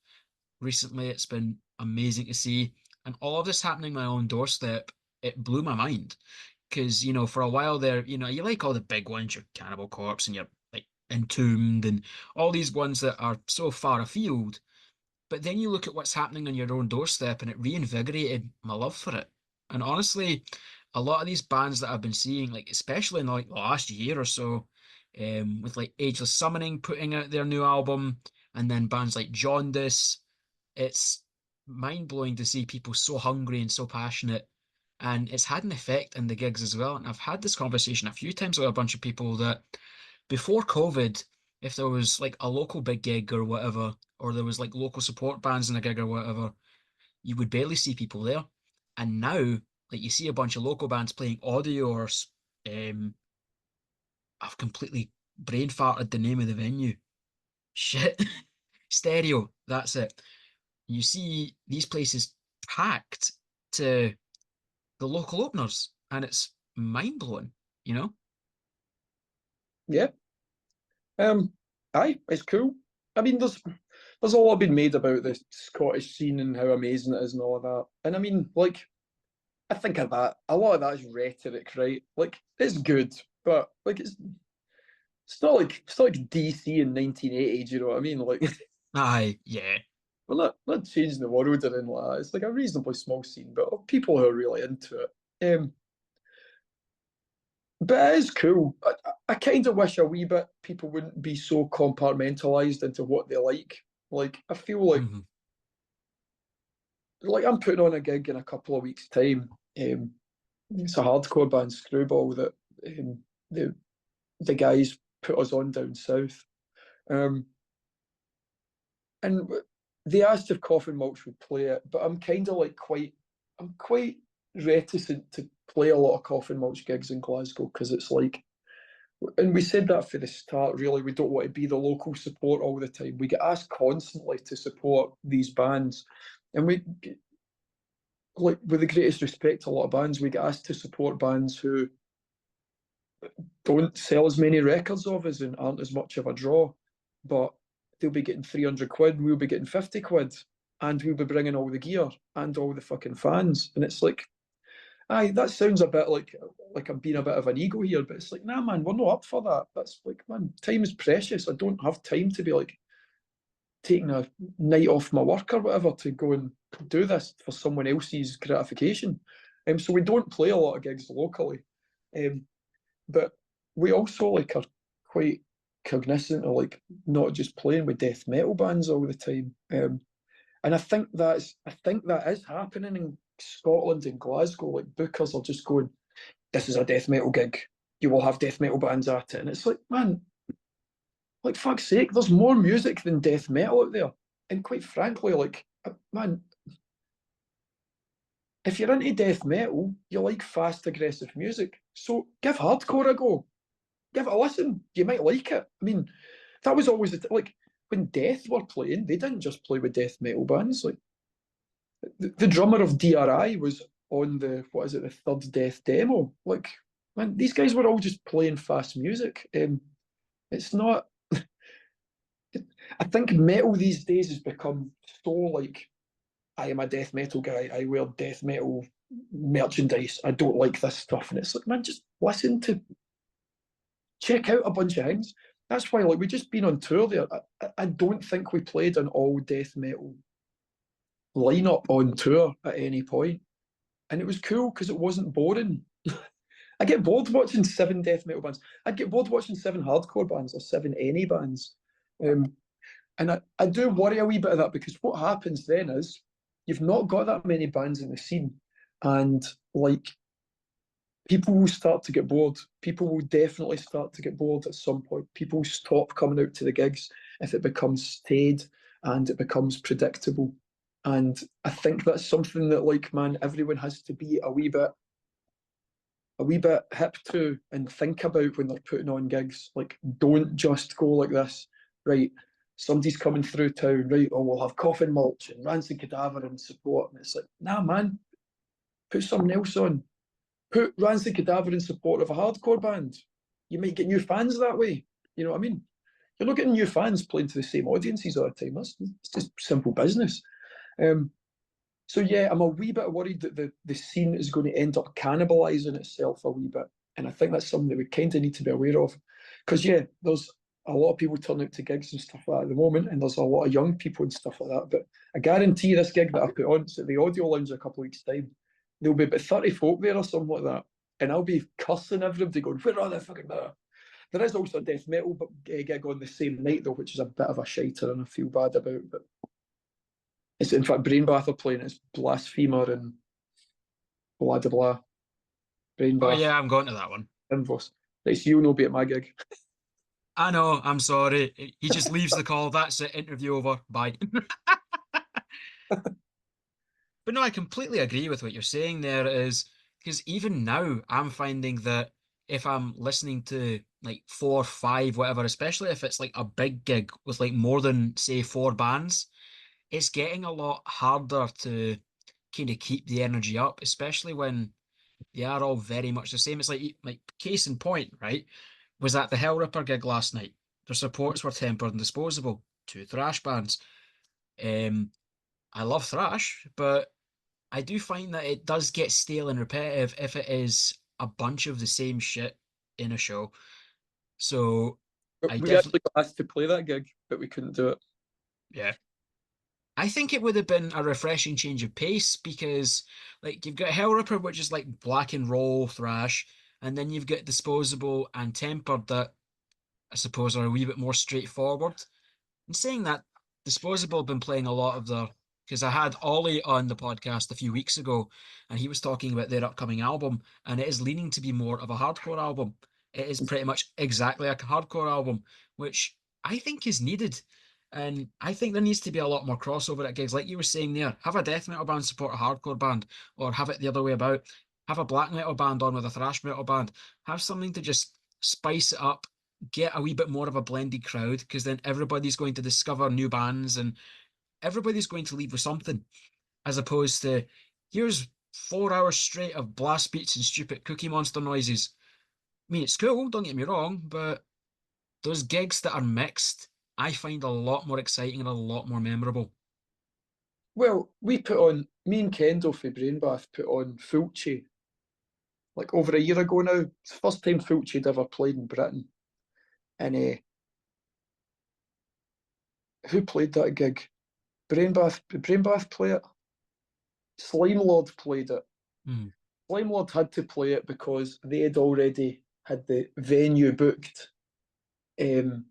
Speaker 1: recently. It's been amazing to see. And all of this happening on my own doorstep, it blew my mind. Because, for a while there, you like all the big ones, your Cannibal Corpse and your like Entombed and all these ones that are so far afield. But then you look at what's happening on your own doorstep and it reinvigorated my love for it. And honestly, a lot of these bands that I've been seeing, like especially in like the last year or so, with like Ageless Summoning putting out their new album, and then bands like Jaundice, it's mind blowing to see people so hungry and so passionate. And it's had an effect in the gigs as well. And I've had this conversation a few times with a bunch of people that before COVID, if there was like a local big gig or whatever, or there was like local support bands in a gig or whatever, you would barely see people there. And now, like you see a bunch of local bands playing audio or I've completely brain farted the name of the venue. Shit. Stereo, that's it. You see these places packed to the local openers, and it's mind blowing, you know?
Speaker 2: Yeah. Aye, it's cool. I mean, there's a lot been made about the Scottish scene and how amazing it is and all of that. And I mean, like, I think of that. A lot of that is rhetoric, right? Like, it's good, but like, it's not like DC in 1980. Do you know what I mean? Like,
Speaker 1: Aye, yeah.
Speaker 2: we're not changing the world or anything like that. It's like a reasonably small scene, but people who are really into it. But it is cool. I kind of wish a wee bit people wouldn't be so compartmentalized into what they like. Like, I feel
Speaker 1: Hmm.
Speaker 2: like I'm putting on a gig in a couple of weeks' time. It's a hardcore band, Screwball, that the the guys put us on down south. Um, and they asked if Coffin Mulch would play it, but I'm quite reticent to play a lot of Coffin Mulch gigs in Glasgow because it's like, and we said that for the start, really, we don't want to be the local support all the time. We get asked constantly to support these bands. And we, like, with the greatest respect to a lot of bands, we get asked to support bands who don't sell as many records of us and aren't as much of a draw. But they'll be getting 300 quid, and we'll be getting 50 quid. And we'll be bringing all the gear and all the fucking fans. And it's like, aye, that sounds a bit like I'm being a bit of an ego here, but it's like, nah, man, we're not up for that. That's like, man, time is precious. I don't have time to be like taking a night off my work or whatever to go and do this for someone else's gratification. So we don't play a lot of gigs locally, but we also like are quite cognizant of like not just playing with death metal bands all the time. And I think that is happening in Scotland and Glasgow. Like bookers are just going, this is a death metal gig. You will have death metal bands at it. And it's like, man, like fuck's sake, there's more music than death metal out there. And quite frankly, like, man, if you're into death metal, you like fast, aggressive music. So give hardcore a go. Give it a listen. You might like it. I mean, that was always like when Death were playing, they didn't just play with death metal bands. Like the drummer of DRI was on the what is it, the third Death demo. Like, man, these guys were all just playing fast music. It's not. I think metal these days has become so like, I am a death metal guy. I wear death metal merchandise. I don't like this stuff, and it's like, man, just listen to, check out a bunch of things. That's why, like, we just been on tour there. I don't think we played an all death metal lineup on tour at any point, and it was cool because it wasn't boring. I get bored watching seven death metal bands. I'd get bored watching seven hardcore bands or seven any bands. Um, and I do worry a wee bit of that because what happens then is you've not got that many bands in the scene. And like people will start to get bored. People will definitely start to get bored at some point. People stop coming out to the gigs if it becomes staid and it becomes predictable. And I think that's something that, like, man, everyone has to be a wee bit hip to and think about when they're putting on gigs. Like, don't just go like this, right? Somebody's coming through town, right? Oh, we'll have Coffin Mulch and Rancid Cadaver and support. And it's like, nah, man, put something else on. put Rancid Cadaver in support of a hardcore band. You might get new fans that way. You know what I mean? You're not getting new fans playing to the same audiences all the time. It's just simple business. So yeah, I'm a wee bit worried that the scene is going to end up cannibalising itself a wee bit. And I think that's something that we kind of need to be aware of. Because yeah, there's a lot of people turning out to gigs and stuff like that at the moment, and there's a lot of young people and stuff like that. But I guarantee this gig that I put on, it's at the Audio Lounge in a couple of weeks' time, there'll be about 30 folk there or something like that. And I'll be cursing everybody going, where are they fucking there? There is also a death metal gig on the same night though, which is a bit of a shiter and I feel bad about. But it's in fact Brainbath are playing. It's Blasphemer and blah de blah.
Speaker 1: Oh
Speaker 2: Brainbath,
Speaker 1: yeah, I'm going to that one.
Speaker 2: Invos. Right, so you'll not be at my gig.
Speaker 1: I know, I'm sorry. He just leaves the call. That's it. Interview over. Bye. But no, I completely agree with what you're saying there is because even now I'm finding that if I'm listening to like four, five, whatever, especially if it's like a big gig with like more than say four bands, it's getting a lot harder to kind of keep the energy up, especially when they are all very much the same. It's like case in point, right? Was at the Hellripper gig last night. Their supports were Tempered and Disposable, two thrash bands. Um, I love thrash, but I do find that it does get stale and repetitive if it is a bunch of the same shit in a show. So
Speaker 2: But
Speaker 1: I
Speaker 2: we
Speaker 1: definitely,
Speaker 2: actually got asked to play that gig, but we couldn't do it.
Speaker 1: yeah. I think it would have been a refreshing change of pace because, like, you've got Hellripper, which is like black and roll thrash, and then you've got Disposable and Tempered that I suppose are a wee bit more straightforward. And saying that, Disposable have been playing a lot of their because I had Ollie on the podcast a few weeks ago, and he was talking about their upcoming album, and it is leaning to be more of a hardcore album. It is pretty much exactly like a hardcore album, which I think is needed. And I think there needs to be a lot more crossover at gigs, like you were saying there. Have a death metal band support a hardcore band, or have it the other way about. Have a black metal band on with a thrash metal band. Have something to just spice it up, get a wee bit more of a blended crowd, because then everybody's going to discover new bands and everybody's going to leave with something, as opposed to here's 4 hours straight of blast beats and stupid Cookie Monster noises. I mean, it's cool, don't get me wrong, but those gigs that are mixed, I find a lot more exciting and a lot more memorable.
Speaker 2: Well, we put on, me and Kendall for Brainbath put on Fulci like over a year ago now. It's the first time Fulci had ever played in Britain. And who played that gig? Brainbath play it? Slime Lord played it.
Speaker 1: Hmm.
Speaker 2: Slime Lord had to play it because they had already had the venue booked. Um,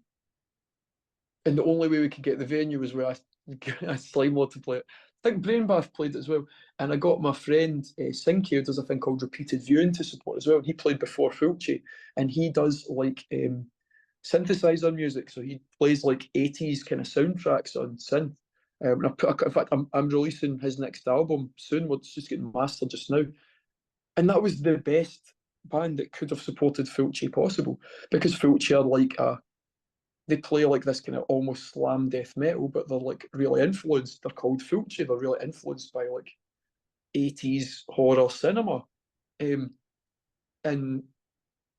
Speaker 2: and the only way we could get the venue was where I Slime Lord to play it. I think Brainbath played it as well. And I got my friend Sinky, who does a thing called Repeated Viewing to support as well. He played before Fulci, and he does like synthesizer music. So he plays like 80s kind of soundtracks on synth. And in fact, I'm releasing his next album soon. It's just getting mastered just now. And that was the best band that could have supported Fulci possible, because Fulci are like they play like this kind of almost slam death metal, but they're like really influenced. They're called Fulci. They're really influenced by like 80s horror cinema. And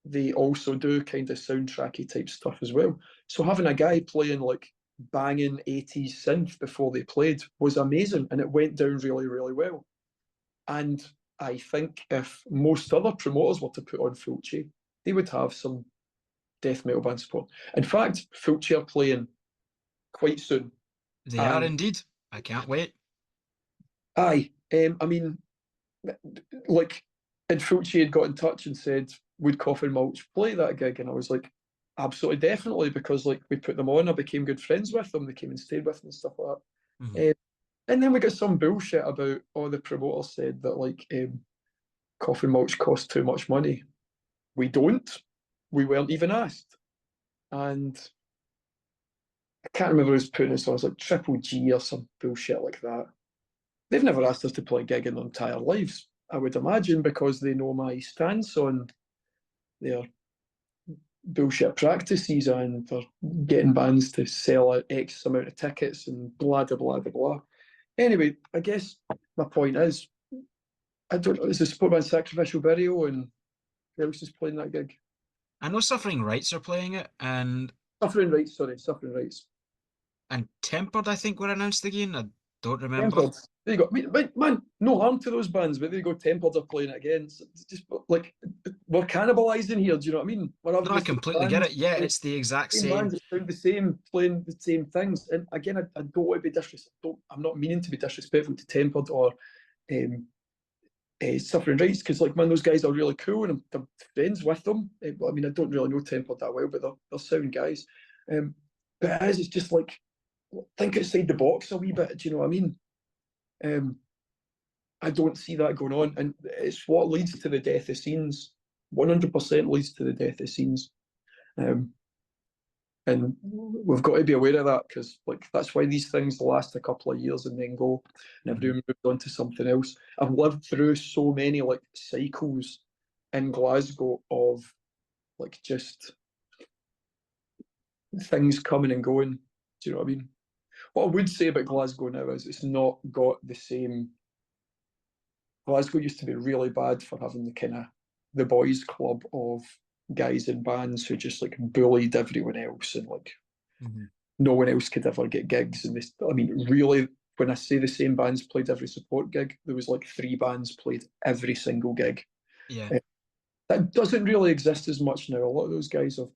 Speaker 2: they also do kind of soundtracky type stuff as well. So having a guy playing like banging 80s synth before they played was amazing, and it went down really, really well. And I think if most other promoters were to put on Fulci, they would have some death metal band support. In fact, Fulci are playing quite soon.
Speaker 1: They are
Speaker 2: And
Speaker 1: indeed. I can't wait.
Speaker 2: aye, I mean, like, and Fulci had got in touch and said, would Coffin Mulch play that gig? And I was like, absolutely, definitely, because like we put them on, I became good friends with them, they came and stayed with me and stuff like
Speaker 1: Mhm.
Speaker 2: that. And then we got some bullshit about, oh, the promoter said that like Coffin Mulch cost too much money. We don't. We weren't even asked. And I can't remember who's putting this on. It was like Triple G or some bullshit like that. They've never asked us to play a gig in their entire lives, I would imagine, because they know my stance on their bullshit practices and for getting bands to sell X amount of tickets and blah, blah, blah, blah, blah. Anyway, I guess my point is, I don't know. Is the support band Sacrificial Burial, and who else is playing that gig?
Speaker 1: I know Suffering Rights are playing it,
Speaker 2: Suffering Rights, sorry, Suffering Rights.
Speaker 1: and Tempered, I think, were announced again. I don't remember.
Speaker 2: Tempered. There you go. I mean, man, no harm to those bands, but there you go. Tempered are playing it again. It's just like we're cannibalising here. Do you know what I mean? We're
Speaker 1: No,
Speaker 2: having
Speaker 1: I
Speaker 2: the same
Speaker 1: completely get
Speaker 2: bands,
Speaker 1: it. Yeah,
Speaker 2: the
Speaker 1: it's the exact
Speaker 2: same
Speaker 1: same.
Speaker 2: bands that sound the same, playing the same things. And again, I don't want to be disrespectful. I'm not meaning to be disrespectful to Tempered or um, Suffering Rights, because like man, those guys are really cool, and I'm friends with them. I mean, I don't really know Tempered that well, but they're sound guys. But it's just like think outside the box a wee bit. Do you know what I mean? Um, I don't see that going on, and it's what leads to the death of scenes. 100% leads to the death of scenes, um, and we've got to be aware of that because, like, that's why these things last a couple of years and then go, and everyone moves on to something else. I've lived through so many like cycles in Glasgow of like just things coming and going. Do you know what I mean? What I would say about Glasgow now is it's not got the same. Glasgow used to be really bad for having the kind of the boys' club of guys in bands who just like bullied everyone else, and like
Speaker 1: Mm-hmm.
Speaker 2: no one else could ever get gigs. And this, I mean, really, when I say the same bands played every support gig, there was like 3 bands played every single gig.
Speaker 1: Yeah.
Speaker 2: That doesn't really exist as much now. A lot of those guys have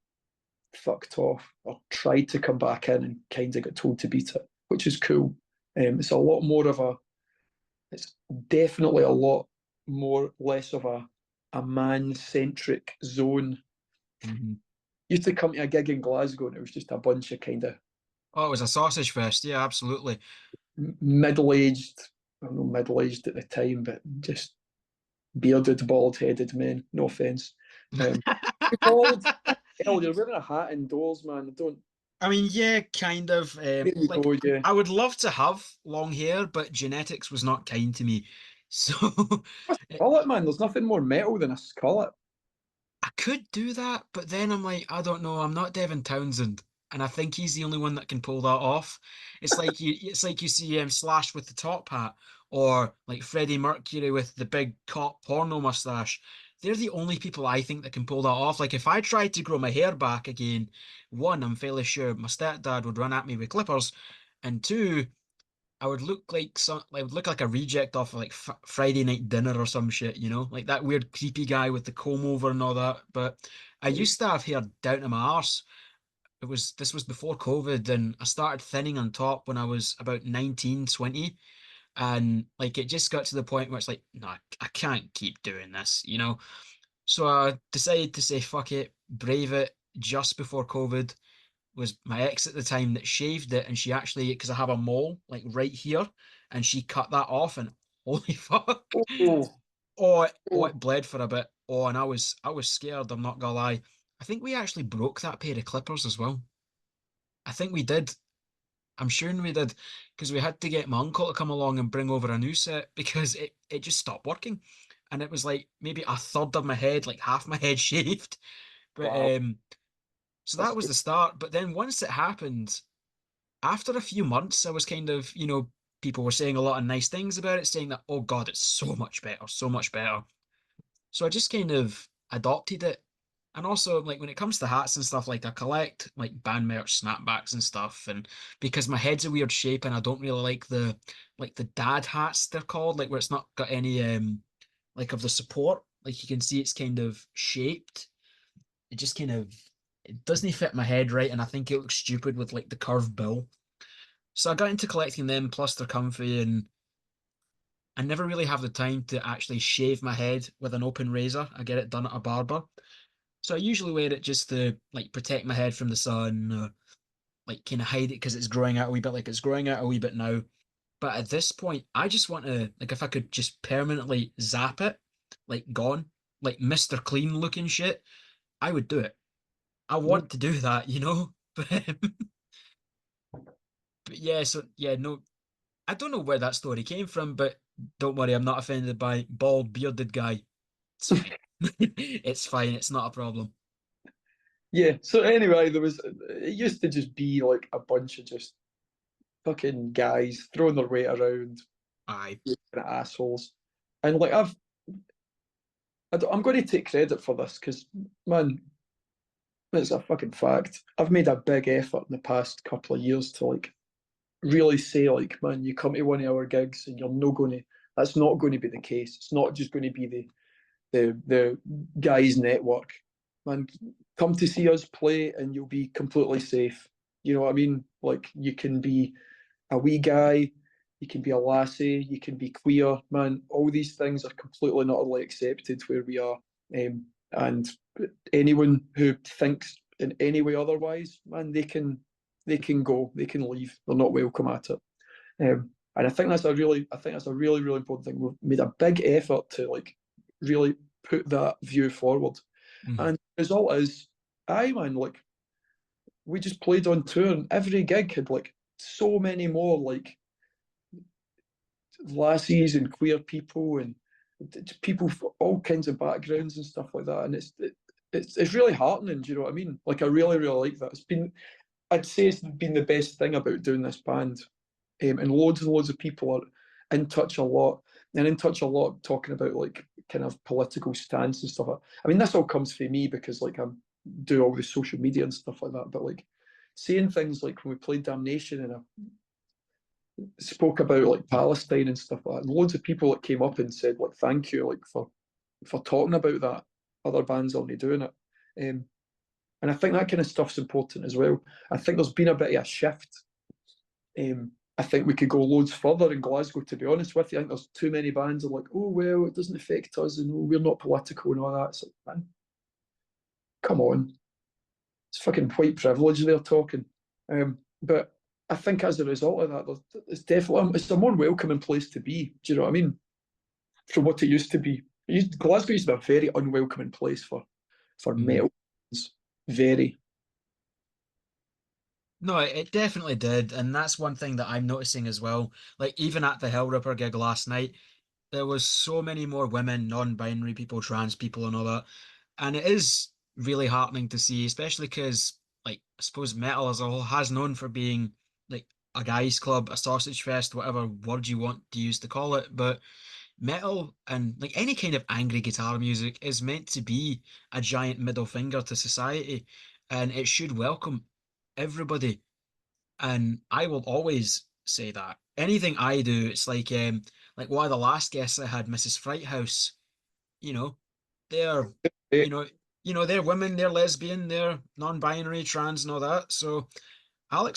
Speaker 2: fucked off or tried to come back in and kind of got told to beat it, which is cool. It's a lot more of a it's definitely a lot more less of a man centric zone.
Speaker 1: Mm-hmm.
Speaker 2: Used to come to a gig in Glasgow and it was just a bunch of kind of
Speaker 1: Oh, it was a sausage fest. Yeah, absolutely.
Speaker 2: middle aged, I don't know, middle aged at the time, but just bearded, bald headed men. No offense. Um, bald. Hell, you're wearing a hat indoors, man. Don't.
Speaker 1: I mean, yeah, kind of.
Speaker 2: There you
Speaker 1: Like,
Speaker 2: go, yeah.
Speaker 1: I would love to have long hair, but genetics was not kind to me. So
Speaker 2: Skullet, man. There's nothing more metal than a skullet.
Speaker 1: I could do that, but then I'm like, I don't know. I'm not Devin Townsend, and I think he's the only one that can pull that off. It's like you see Slash with the top hat, or like Freddie Mercury with the big cop porno mustache. They're the only people I think that can pull that off. Like if I tried to grow my hair back again, one, I'm fairly sure my stepdad would run at me with clippers, and two, I would look like I would look like a reject off of like Friday Night Dinner or some shit, you know, like that weird creepy guy with the comb over and all that. But I used to have hair down to my arse. This was before COVID, and I started thinning on top when I was about 19, 20. And like it just got to the point where it's like, no, I can't keep doing this, you know. So I decided to say fuck it, brave it just before COVID was my ex at the time that shaved it, and she actually, because I have a mole like right here, and she cut that off, and holy fuck.
Speaker 2: Oh,
Speaker 1: Oh,
Speaker 2: oh,
Speaker 1: it bled for a bit. Oh, and I was scared, I'm not gonna lie. I think we actually broke that pair of clippers as well. I think we did. I'm sure we did, because we had to get my uncle to come along and bring over a new set because it just stopped working. And it was like maybe a third of my head, like half my head shaved. But
Speaker 2: wow.
Speaker 1: so
Speaker 2: That's
Speaker 1: that was the start. But then once it happened, after a few months, I was kind of, people were saying a lot of nice things about it, saying that, oh God, it's so much better, so much better. So I just kind of adopted it. And also, like, when it comes to hats and stuff, like, I collect, like, band merch, snapbacks and stuff. And because my head's a weird shape and I don't really like the dad hats, they're called, like, where it's not got any, like, of the support. Like, you can see it's kind of shaped. It just kind of, it doesn't fit my head right. And I think it looks stupid with, like, the curved bill. So I got into collecting them, plus they're comfy, and I never really have the time to actually shave my head with an open razor. I get it done at a barber. So I usually wear it just to like protect my head from the sun, like kind of hide it because it's growing out a wee bit, like it's growing out a wee bit now. But at this point, I just want to, like, if I could just permanently zap it, like gone, like Mr. Clean looking shit, I would do it. I
Speaker 2: mm,
Speaker 1: want to do that, you know? But yeah, so yeah, no, I don't know where that story came from, but don't worry, I'm not offended by bald, bearded guy. It's fine. It's fine. It's not a problem.
Speaker 2: yeah. So anyway, it used to just be like a bunch of just fucking guys throwing their weight around,
Speaker 1: Aye.
Speaker 2: kind of assholes. And like I'm going to take credit for this because, man, it's a fucking fact. I've made a big effort in the past couple of years to like really say, like, man, you come to one of our gigs and you're not going to. That's not going to be the case. It's not just going to be the guys network. Man, come to see us play and you'll be completely safe. You know what I mean? Like you can be a wee guy, you can be a lassie, you can be queer, man. All these things are completely not only accepted where we are. And anyone who thinks in any way otherwise, man, they can go, they can leave. They're not welcome at it. And I think that's a really, really important thing. We've made a big effort to like really put that view forward.
Speaker 1: Mhm.
Speaker 2: And the result is, I man, like we just played on tour and every gig had like so many more like lassies and queer people and people for all kinds of backgrounds and stuff like that. And it's really heartening, do you know what I mean? Like I really, really like that. I'd say it's been the best thing about doing this band. And loads of people are in touch a lot, and in touch a lot talking about like kind of political stance and stuff. I mean, this all comes from me because like I do all the social media and stuff like that. But like saying things like when we played Damnation and I spoke about like Palestine and stuff like that, and loads of people that came up and said like thank you like for talking about that. Other bands only doing it. And I think that kind of stuff's important as well. I think there's been a bit of a shift. I think we could go loads further in Glasgow, to be honest with you. I think there's too many bands that are like, oh, well, it doesn't affect us and oh, we're not political and all that. It's like, man, come on. It's fucking white privilege they're talking. But I think as a result of that, it's definitely it's a more welcoming place to be. Do you know what I mean? From what it used to be. Glasgow used to be a very unwelcoming place for
Speaker 1: Mhm.
Speaker 2: metal. Very.
Speaker 1: No, it definitely did, and that's one thing that I'm noticing as well. Like even at the Hell Ripper gig last night, there was so many more women, non-binary people, trans people, and all that. And it is really heartening to see, especially because, like, I suppose metal as a whole has known for being like a guys' club, a sausage fest, whatever word you want to use to call it. But metal and like any kind of angry guitar music is meant to be a giant middle finger to society, and it should welcome everybody. And I will always say that. Anything I do, it's like one of the last guests I had, Mrs. Frighthouse, you know, they're
Speaker 2: Eh,
Speaker 1: you know, they're women, they're lesbian, they're non-binary, trans and all that. So I'll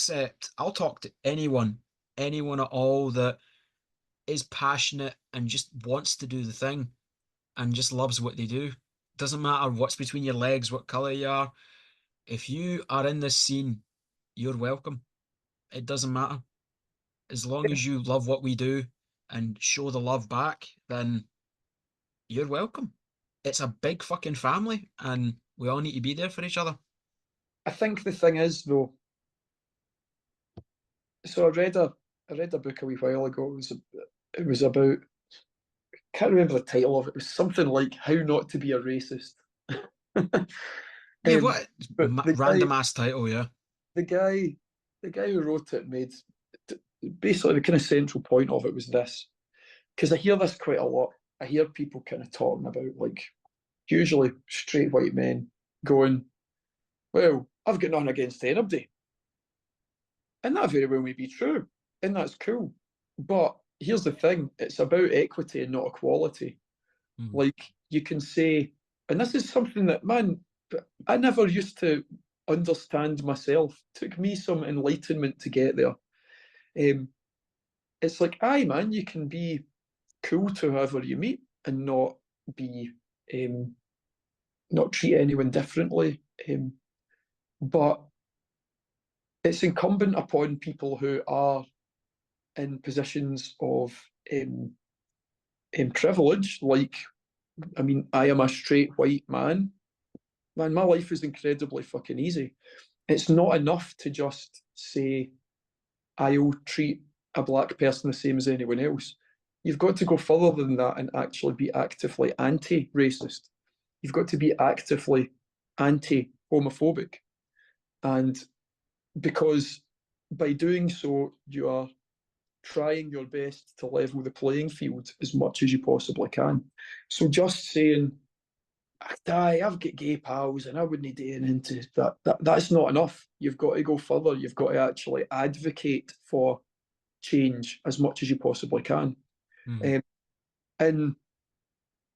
Speaker 1: talk to anyone at all that is passionate and just wants to do the thing and just loves what they do. Doesn't matter what's between your legs, what color you are. If you are in this scene, you're welcome. It doesn't matter. As long as you love what we do and show the love back, then you're welcome. It's a big fucking family and we all need to be there for each other.
Speaker 2: I think the thing is though, so I read a book a wee while ago. It was about can't remember the title of it. It was something like How Not to Be a Racist.
Speaker 1: Yeah,
Speaker 2: um,
Speaker 1: what
Speaker 2: but
Speaker 1: random ass title, yeah.
Speaker 2: the guy, the guy who wrote it made basically the kind of central point of it was this. Because I hear this quite a lot. I hear people kind of talking about like usually straight white men going, "Well, I've got nothing against anybody," and that very well may be true, and that's cool. But here's the thing: it's about equity and not equality.
Speaker 1: Mhm.
Speaker 2: Like you can say, and this is something that, man, I never used to understand myself. It took me some enlightenment to get there. Um, it's like, aye, man, you can be cool to whoever you meet and be, um, not treat anyone differently. But it's incumbent upon people who are in positions of um, privilege, like, I mean, I am a straight white man. Man, my life is incredibly fucking easy. It's not enough to just say, I'll treat a black person the same as anyone else. You've got to go further than that and actually be actively anti racist. You've got to be actively anti homophobic. And because by doing so, you are trying your best to level the playing field as much as you possibly can. So just saying, I've got gay pals and I wouldn't do anything into that. That's not enough. You've got to go further. You've got to actually advocate for change as much as you possibly can.
Speaker 1: Mm.
Speaker 2: Um, and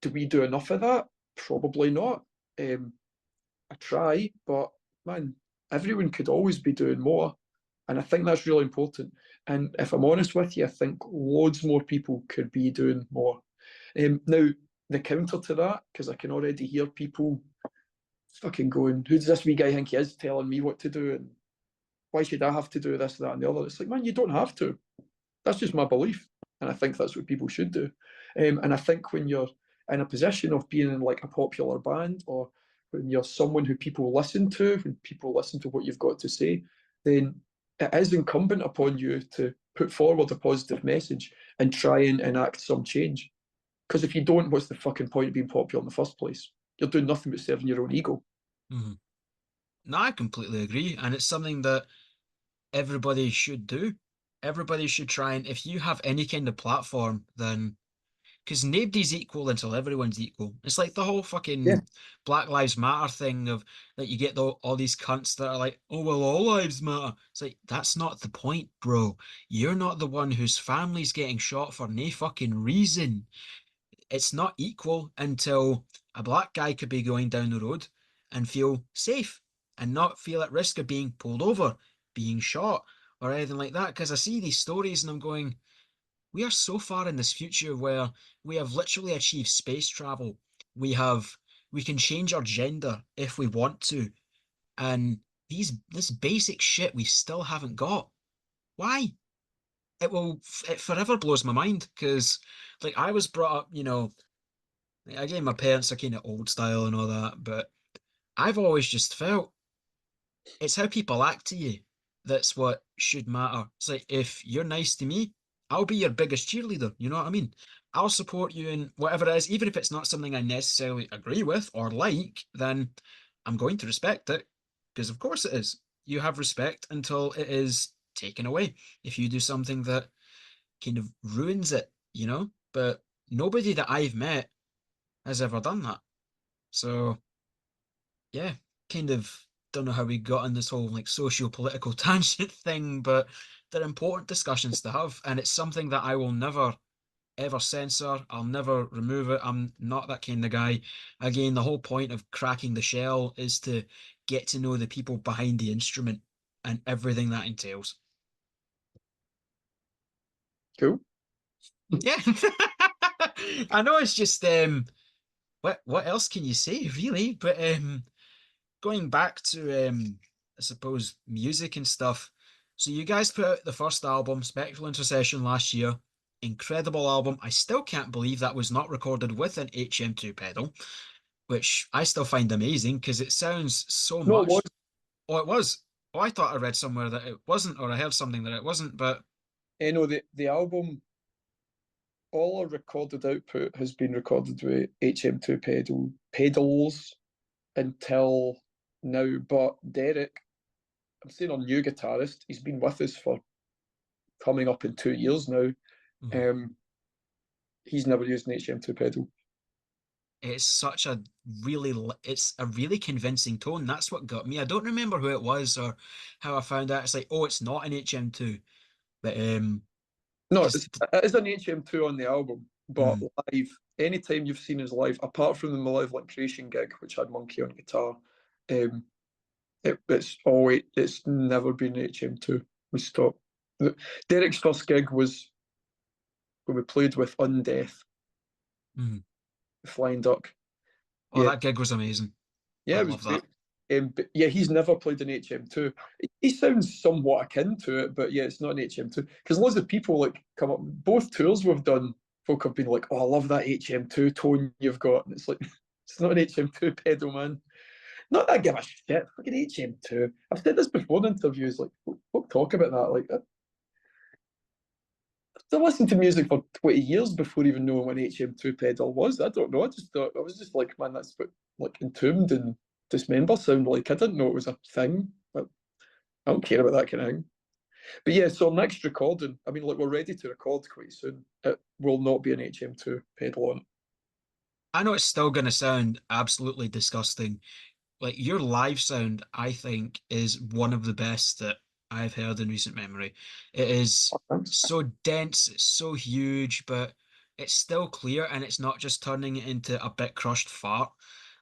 Speaker 2: do we do enough of that? Probably not. I try, but man, everyone could always be doing more. And I think that's really important. And if I'm honest with you, I think loads more people could be doing more. Now, the counter to that, because I can already hear people fucking going, who's this wee guy think he is telling me what to do? And why should I have to do this, that, and the other? It's like, man, you don't have to. That's just my belief. And I think that's what people should do. And I think when you're in a position of being in like a popular band, or when you're someone who people listen to, when people listen to what you've got to say, then it is incumbent upon you to put forward a positive message and try and enact some change. Because if you don't, what's the fucking point of being popular in the first place? You're doing nothing but serving your own ego.
Speaker 1: Mm-hmm. No, I completely agree. And it's something that everybody should do. Everybody should try, and if you have any kind of platform, then because nobody's equal until everyone's equal. It's like the whole
Speaker 2: Yeah.
Speaker 1: fucking Black Lives Matter thing of that you get all these cunts that are like, oh well, all lives matter. It's like that's not the point, bro. You're not the one whose family's getting shot for no fucking reason. It's not equal until a black guy could be going down the road and feel safe and not feel at risk of being pulled over, being shot, or anything like that. Because I see these stories and I'm going, we are so far in this future where we have literally achieved space travel. We can change our gender if we want to. And this basic shit we still haven't got. Why? It forever blows my mind because like I was brought up, again, my parents are kind of old style and all that, but I've always just felt it's how people act to you that's what should matter. It's like if you're nice to me, I'll be your biggest cheerleader. You know what I mean? I'll support you in whatever it is, even if it's not something I necessarily agree with or like, then I'm going to respect it because of course it is. You have respect until it is taken away. If you do something that kind of ruins it, But nobody that I've met has ever done that. So yeah, kind of don't know how we got on this whole like socio-political tangent thing, but they're important discussions to have, and it's something that I will never ever censor. I'll never remove it. I'm not that kind of guy. Again, the whole point of cracking the shell is to get to know the people behind the instrument and everything that entails.
Speaker 2: Cool.
Speaker 1: Yeah. I know it's just what else can you say really? But going back to I suppose music and stuff. So you guys put out the first album, Spectral Intercession, last year. Incredible album. I still can't believe that was not recorded with an HM2 pedal, which I still find amazing because it sounds so
Speaker 2: No, it was.
Speaker 1: much. Oh, it was. Oh, I thought I read somewhere that it wasn't, or I heard something that it wasn't, but
Speaker 2: The album, all our recorded output has been recorded with HM2 pedals until now. But Derek, I'm saying our new guitarist, he's been with us for coming up in 2 years now.
Speaker 1: mhm.
Speaker 2: Um, he's never used an HM2 pedal.
Speaker 1: It's a really convincing tone. That's what got me. I don't remember who it was or how I found out. It's like, oh, it's not an HM2, but
Speaker 2: No,
Speaker 1: because
Speaker 2: it is an HM2 on the album, but
Speaker 1: mm,
Speaker 2: live, anytime you've seen us live, apart from the Malevolent Creation gig, which had Monkey on guitar, um, it's never been HM2. We stopped. Derek's first gig was when we played with Undeath,
Speaker 1: mm.
Speaker 2: Flying Duck.
Speaker 1: Oh,
Speaker 2: Yeah,
Speaker 1: that gig was amazing. I
Speaker 2: yeah, it was
Speaker 1: love that.
Speaker 2: great. But yeah, he's never played an HM2. He sounds somewhat akin to it, but yeah, it's not an HM2. Because loads of people like come up, both tours we've done, folk have been like, oh, I love that HM2 tone you've got. And it's like, it's not an HM2 pedal, man. Not that I give a shit. Fucking HM2. I've said this before in interviews, like, folk talk about that. Like, I listened to music for 20 years before even knowing what an HM2 pedal was. I don't know. I just thought, I was just like, man, that's what like Entombed and Dismember sound like. I didn't know it was a thing. But I don't care about that kind of thing. But yeah, so next recording, I mean, like we're ready to record quite soon. It will not be an HM2 pedal on it.
Speaker 1: I know it's still going to sound absolutely disgusting. Like your live sound, I think, is one of the best that I've heard in recent memory. It is
Speaker 2: Oh, thanks.
Speaker 1: so dense, it's so huge, but it's still clear and it's not just turning it into a bit crushed fart.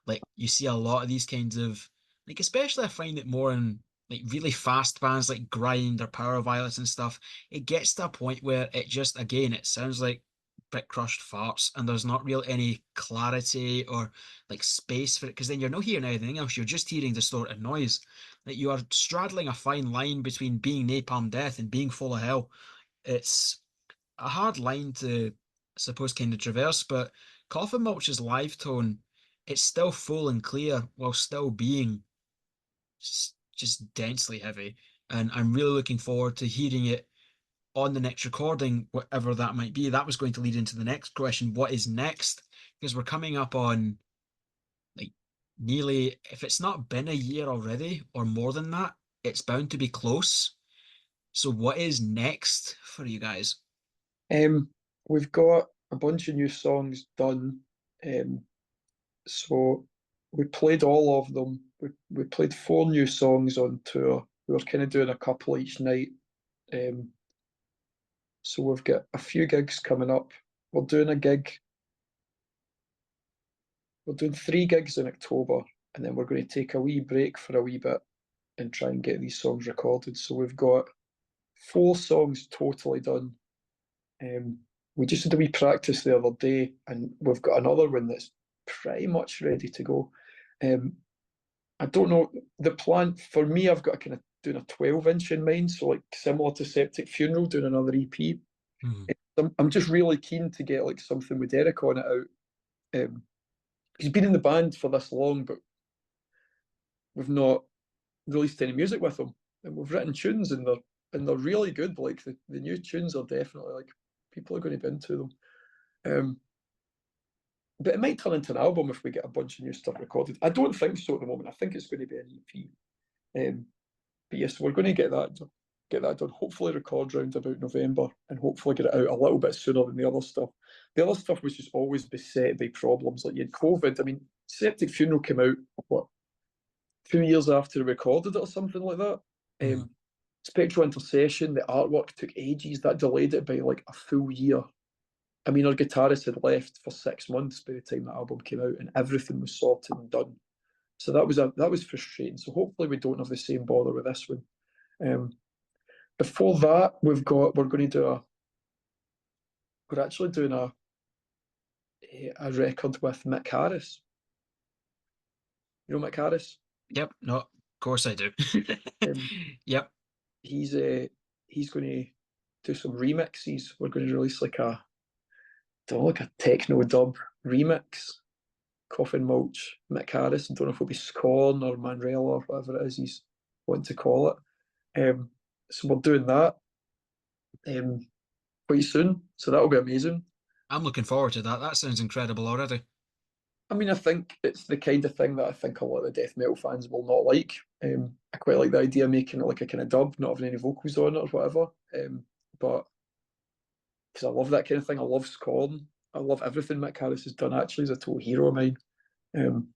Speaker 1: Like you see a lot of these kinds of like especially I find it more in like really fast bands like grind or power violence and stuff. It gets to a point where it just again it sounds like bit crushed farts and there's not really any clarity or like space for it because then you're not hearing anything else. You're just hearing distorted noise. Like you are straddling a fine line between being Napalm Death and being full of hell. It's a hard line to, I suppose, kind of traverse, but Coffin Mulch's live tone, it's still full and clear while still being just densely heavy. And I'm really looking forward to hearing it on the next recording, whatever that might be. That was going to lead into the next question. What is next? Because we're coming up on like nearly, if it's not been a year already or more than that, it's bound to be close. So what is next for you guys?
Speaker 2: Um, we've got a bunch of new songs done. Um, so we played all of them. We played four new songs on tour. We were kind of doing a couple each night. Um, so we've got a few gigs coming up. We're doing a gig. We're doing three gigs in October, and then we're going to take a wee break for a wee bit and try and get these songs recorded. So we've got four songs totally done. Um, we just did a wee practice the other day, and we've got another one that's pretty much ready to go. Um, I don't know the plan for me. I've got a kind of doing a 12-inch in mind, so like similar to Septic Funeral, doing another EP.
Speaker 1: Hmm.
Speaker 2: I'm just really keen to get like something with Derek on it out. He's been in the band for this long, but we've not released any music with him, and we've written tunes, and they're really good. Like the new tunes are definitely like people are going to be into them. Um, but it might turn into an album if we get a bunch of new stuff recorded. I don't think so at the moment. I think it's going to be an EP. But yes, we're going to get that done. Hopefully, record round about November, and hopefully get it out a little bit sooner than the other stuff. The other stuff was just always beset by problems. Like you had COVID. I mean, Septic Funeral came out what 2 years after we recorded it or something like that.
Speaker 1: Hmm.
Speaker 2: Spectral Intercession, the artwork took ages. That delayed it by like a full year. I mean, our guitarist had left for 6 months by the time that album came out, and everything was sorted and done. So that was frustrating. So hopefully we don't have the same bother with this one. Um, before that, we're going to do we're actually doing a record with Mick Harris. You know Mick Harris?
Speaker 1: Yep, no, of course I do.
Speaker 2: Um,
Speaker 1: Yep.
Speaker 2: he's he's going to do some remixes. We're going to release like a techno dub remix. Coffin Mulch, Mick Harris. I don't know if it'll be Scorn or Manrella or whatever it is he's wanting to call it. So we're doing that um, quite soon. So that'll be amazing.
Speaker 1: I'm looking forward to that. That sounds incredible already.
Speaker 2: I mean, I think it's the kind of thing that I think a lot of the death metal fans will not like. I quite like the idea of making it like a kind of dub, not having any vocals on it or whatever. But because I love that kind of thing, I love Scorn. I love everything Mick Harris has done. Actually, he's a total hero of mine. Um,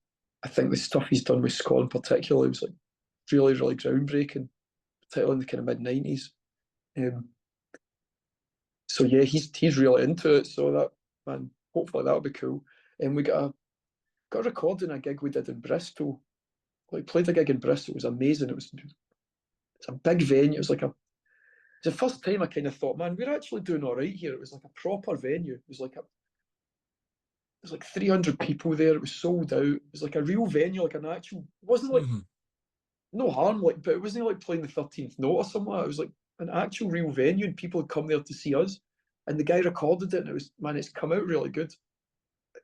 Speaker 2: I think the stuff he's done with Scorn, particularly, was like really, really groundbreaking, particularly in the kind of mid-90s. Um, so yeah, he's really into it. So that man, hopefully that'll be cool. And we got a recording a gig we did in Bristol. Like played a gig in Bristol. It was amazing. It's a big venue. It's the first time I kind of thought, man, we're actually doing all right here. It was like a proper venue. There's like 300 people there. It was sold out. It was like a real venue, like an actual. It wasn't like
Speaker 1: Hmm.
Speaker 2: no harm, like, but it wasn't like playing the 13th note or something. Like that. It was like an actual real venue, and people had come there to see us. And the guy recorded it, and it was man, it's come out really good.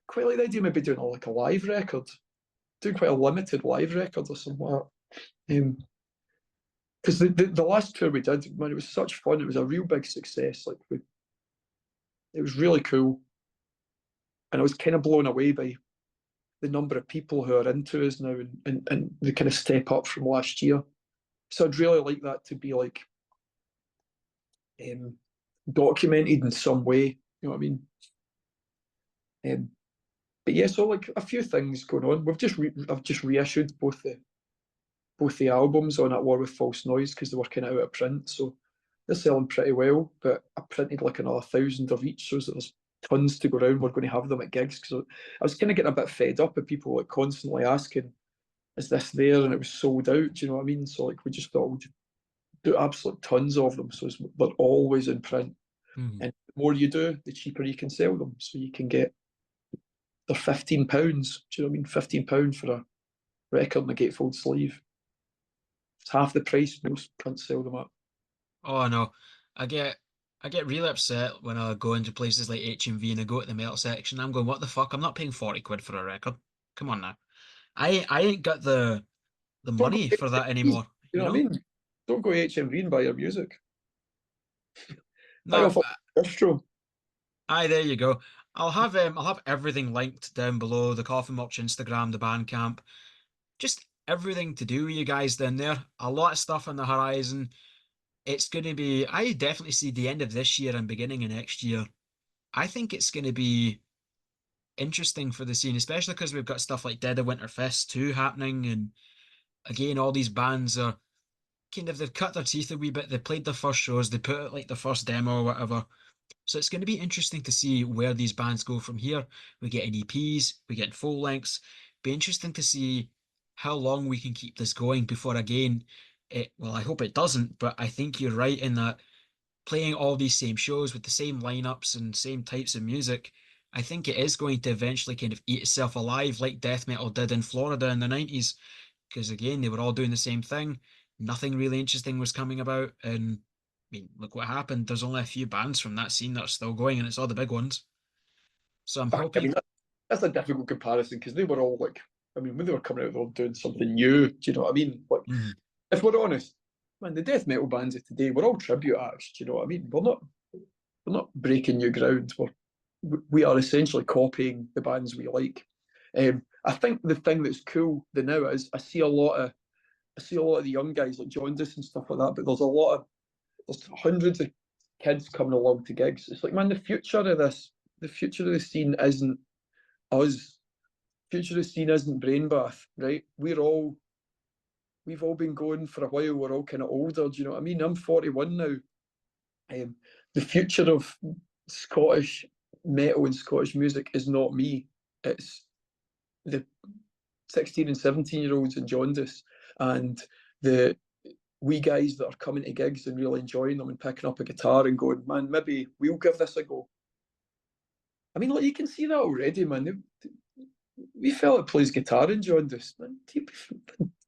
Speaker 2: Quite like the idea, maybe doing like a live record, doing quite a limited live record or something like that. Because the last tour we did, man, it was such fun. It was a real big success. It was really cool, and I was kind of blown away by the number of people who are into us now, and the kind of step up from last year. So I'd really like that to be like um, documented in some way. You know what I mean? Um, but yeah, so like a few things going on. I've just reissued both the albums on At War with False Noise because they were kind of out of print. So they're selling pretty well. But I printed like another 1,000 of each, so there's tons to go around. We're going to have them at gigs because I was kind of getting a bit fed up of people like constantly asking, "Is this there?" And it was sold out. Do you know what I mean? So like we just thought we'd do absolute tons of them. So they're always in print.
Speaker 1: Mhm.
Speaker 2: And the more you do, the cheaper you can sell them. So you can get they're £15. Do you know what I mean? £15 for a record and a gatefold sleeve. It's half the price most cunts sell them at.
Speaker 1: Oh no, I get I get really upset when I go into places like HMV and I go to the metal section. I'm going, what the fuck? I'm not paying 40 quid for a record. Come on now. I ain't got the
Speaker 2: Don't go
Speaker 1: money
Speaker 2: to
Speaker 1: for that
Speaker 2: HMVs,
Speaker 1: anymore,
Speaker 2: you
Speaker 1: you
Speaker 2: know what I
Speaker 1: know?
Speaker 2: mean? Don't go to HMV and buy your music. Buy
Speaker 1: No,
Speaker 2: off a distro.
Speaker 1: aye, there you go. I'll have everything linked down below, the Coffin Mulch Instagram, the Bandcamp, just everything to do with you guys down there. A lot of stuff on the horizon. It's going to be, I definitely see the end of this year and beginning of next year. I think it's going to be interesting for the scene, especially because we've got stuff like Dead of Winter Fest 2 happening. And again, all these bands are kind of, they've cut their teeth a wee bit. They played their first shows, they put out like the first demo or whatever. So it's going to be interesting to see where these bands go from here. We get EPs, we get full lengths. Be interesting to see how long we can keep this going before again well, I hope it doesn't, but I think you're right in that playing all these same shows with the same lineups and same types of music, I think it is going to eventually kind of eat itself alive like death metal did in Florida in the 90s. Because again, they were all doing the same thing. Nothing really interesting was coming about. And I mean, look what happened. There's only a few bands from that scene that are still going, and it's all the big ones. So I'm
Speaker 2: I mean,
Speaker 1: hoping.
Speaker 2: that's a difficult comparison because they were all like, I mean, when they were coming out, they were doing something new. Do you know what I mean? Like,
Speaker 1: Mhm.
Speaker 2: if we're honest, man, the death metal bands of today, we're all tribute acts. Do you know what I mean? We're not breaking new ground. We are essentially copying the bands we like. I think the thing that's cool the now is I see a lot of the young guys like Jaundice and stuff like that, but there's hundreds of kids coming along to gigs. It's like, man, the future of the scene isn't us. The future of the scene isn't Brain Bath, right? We've all been going for a while. We're all kind of older. Do you know what I mean? I'm 41 now. Um, the future of Scottish metal and Scottish music is not me. It's the 16 and 17-year-olds in Jaundice and the wee guys that are coming to gigs and really enjoying them and picking up a guitar and going, man, maybe we'll give this a go. I mean, like you can see that already, man. We fella that plays guitar in Jaundice, man.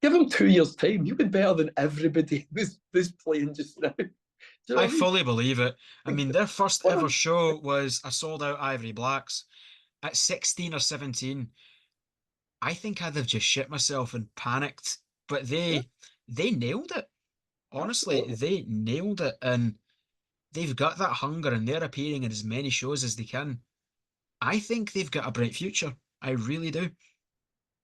Speaker 2: Give him 2 years' time, he'll be better than everybody who's playing just now. Do you know
Speaker 1: I
Speaker 2: what I mean?
Speaker 1: fully believe it. I mean, their first
Speaker 2: What
Speaker 1: ever show was a sold out Ivory Blacks at 16 or 17. I think I'd have just shit myself and panicked, but
Speaker 2: yeah,
Speaker 1: they nailed it. Honestly,
Speaker 2: absolutely.
Speaker 1: they nailed it, and they've got that hunger, and they're appearing in as many shows as they can. I think they've got a bright future. I really do.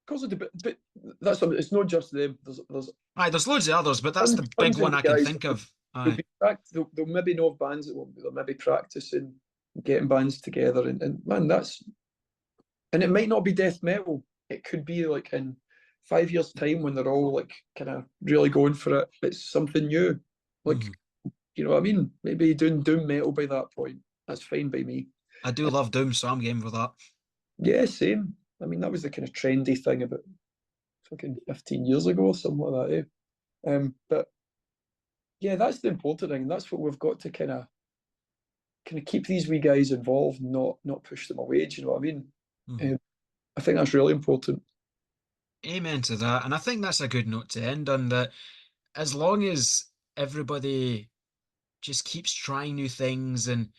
Speaker 2: Because of but that's something. It's not just them. There's
Speaker 1: Aye, there's loads of others, but that's
Speaker 2: tons,
Speaker 1: the big
Speaker 2: tons of
Speaker 1: one
Speaker 2: wee
Speaker 1: I can
Speaker 2: guys.
Speaker 1: think of.
Speaker 2: They'll
Speaker 1: Aye.
Speaker 2: be they'll maybe know of bands that will they'll maybe practicing, getting bands together, and man, that's and it might not be death metal. It could be like in 5 years' time when they're all like kind of really going for it. It's something new. Like,
Speaker 1: Mhm.
Speaker 2: you know what I mean? Maybe doing doom metal by that point. That's fine by me.
Speaker 1: I do love Doom, so I'm game for that.
Speaker 2: Yeah, same. I mean, that was the kind of trendy thing about fucking 15 years ago or something like that, but yeah, that's the important thing. That's what we've got to kind of keep these wee guys involved, not push them away. Do you know what I mean?
Speaker 1: Mhm.
Speaker 2: Um, I think that's really important.
Speaker 1: Amen to that. And I think that's a good note to end on, that as long as everybody just keeps trying new things and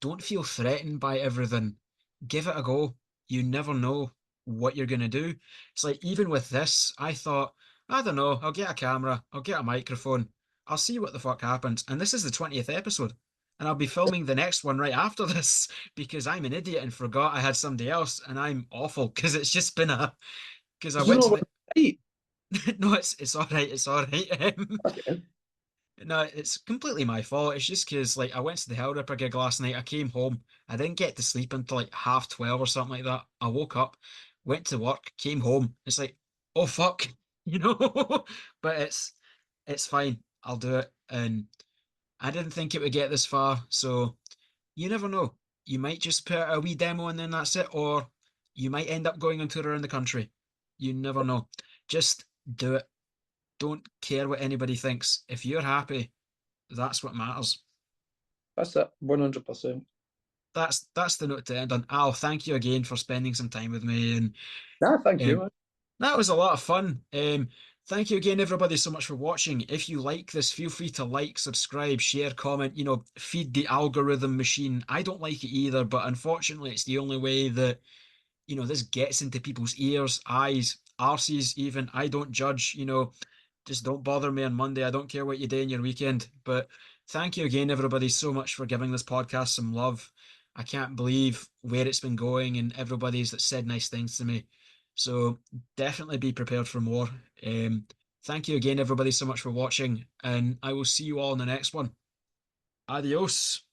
Speaker 1: don't feel threatened by everything, give it a go. You never know what you're going to do. It's like, even with this, I thought, I don't know, I'll get a camera, I'll get a microphone, I'll see what the fuck happens. And this is the 20th episode. And I'll be filming the next one right after this because I'm an idiot and forgot I had somebody else, and I'm awful because it's just been because I
Speaker 2: You
Speaker 1: went
Speaker 2: know
Speaker 1: to
Speaker 2: what?
Speaker 1: the
Speaker 2: Right.
Speaker 1: no, it's all right, it's all right.
Speaker 2: Okay.
Speaker 1: No, it's completely my fault. It's just because like I went to the Hellripper gig last night. I came home. I didn't get to sleep until like 12:30 or something like that. I woke up, went to work, came home. It's like, oh fuck, you know. But it's fine. I'll do it. And I didn't think it would get this far, so you never know. You might just put a wee demo and then that's it, or you might end up going on tour around the country. You never know. Just do it. Don't care what anybody thinks. If you're happy, that's what matters.
Speaker 2: That's it, 100%.
Speaker 1: That's the note to end on. Al, thank you again for spending some time with me, and
Speaker 2: Nah, thank you,
Speaker 1: um,
Speaker 2: man.
Speaker 1: that was a lot of fun. Thank you again, everybody, so much for watching. If you like this, feel free to like, subscribe, share, comment. Feed the algorithm machine. I don't like it either, but unfortunately, it's the only way that this gets into people's ears, eyes, arses even. I don't judge, just don't bother me on Monday. I don't care what you do in your weekend. But thank you again, everybody, so much for giving this podcast some love. I can't believe where it's been going and everybody's that said nice things to me. So definitely be prepared for more. Um, Thank you again, everybody, so much for watching, and I will see you all in the next one. Adios.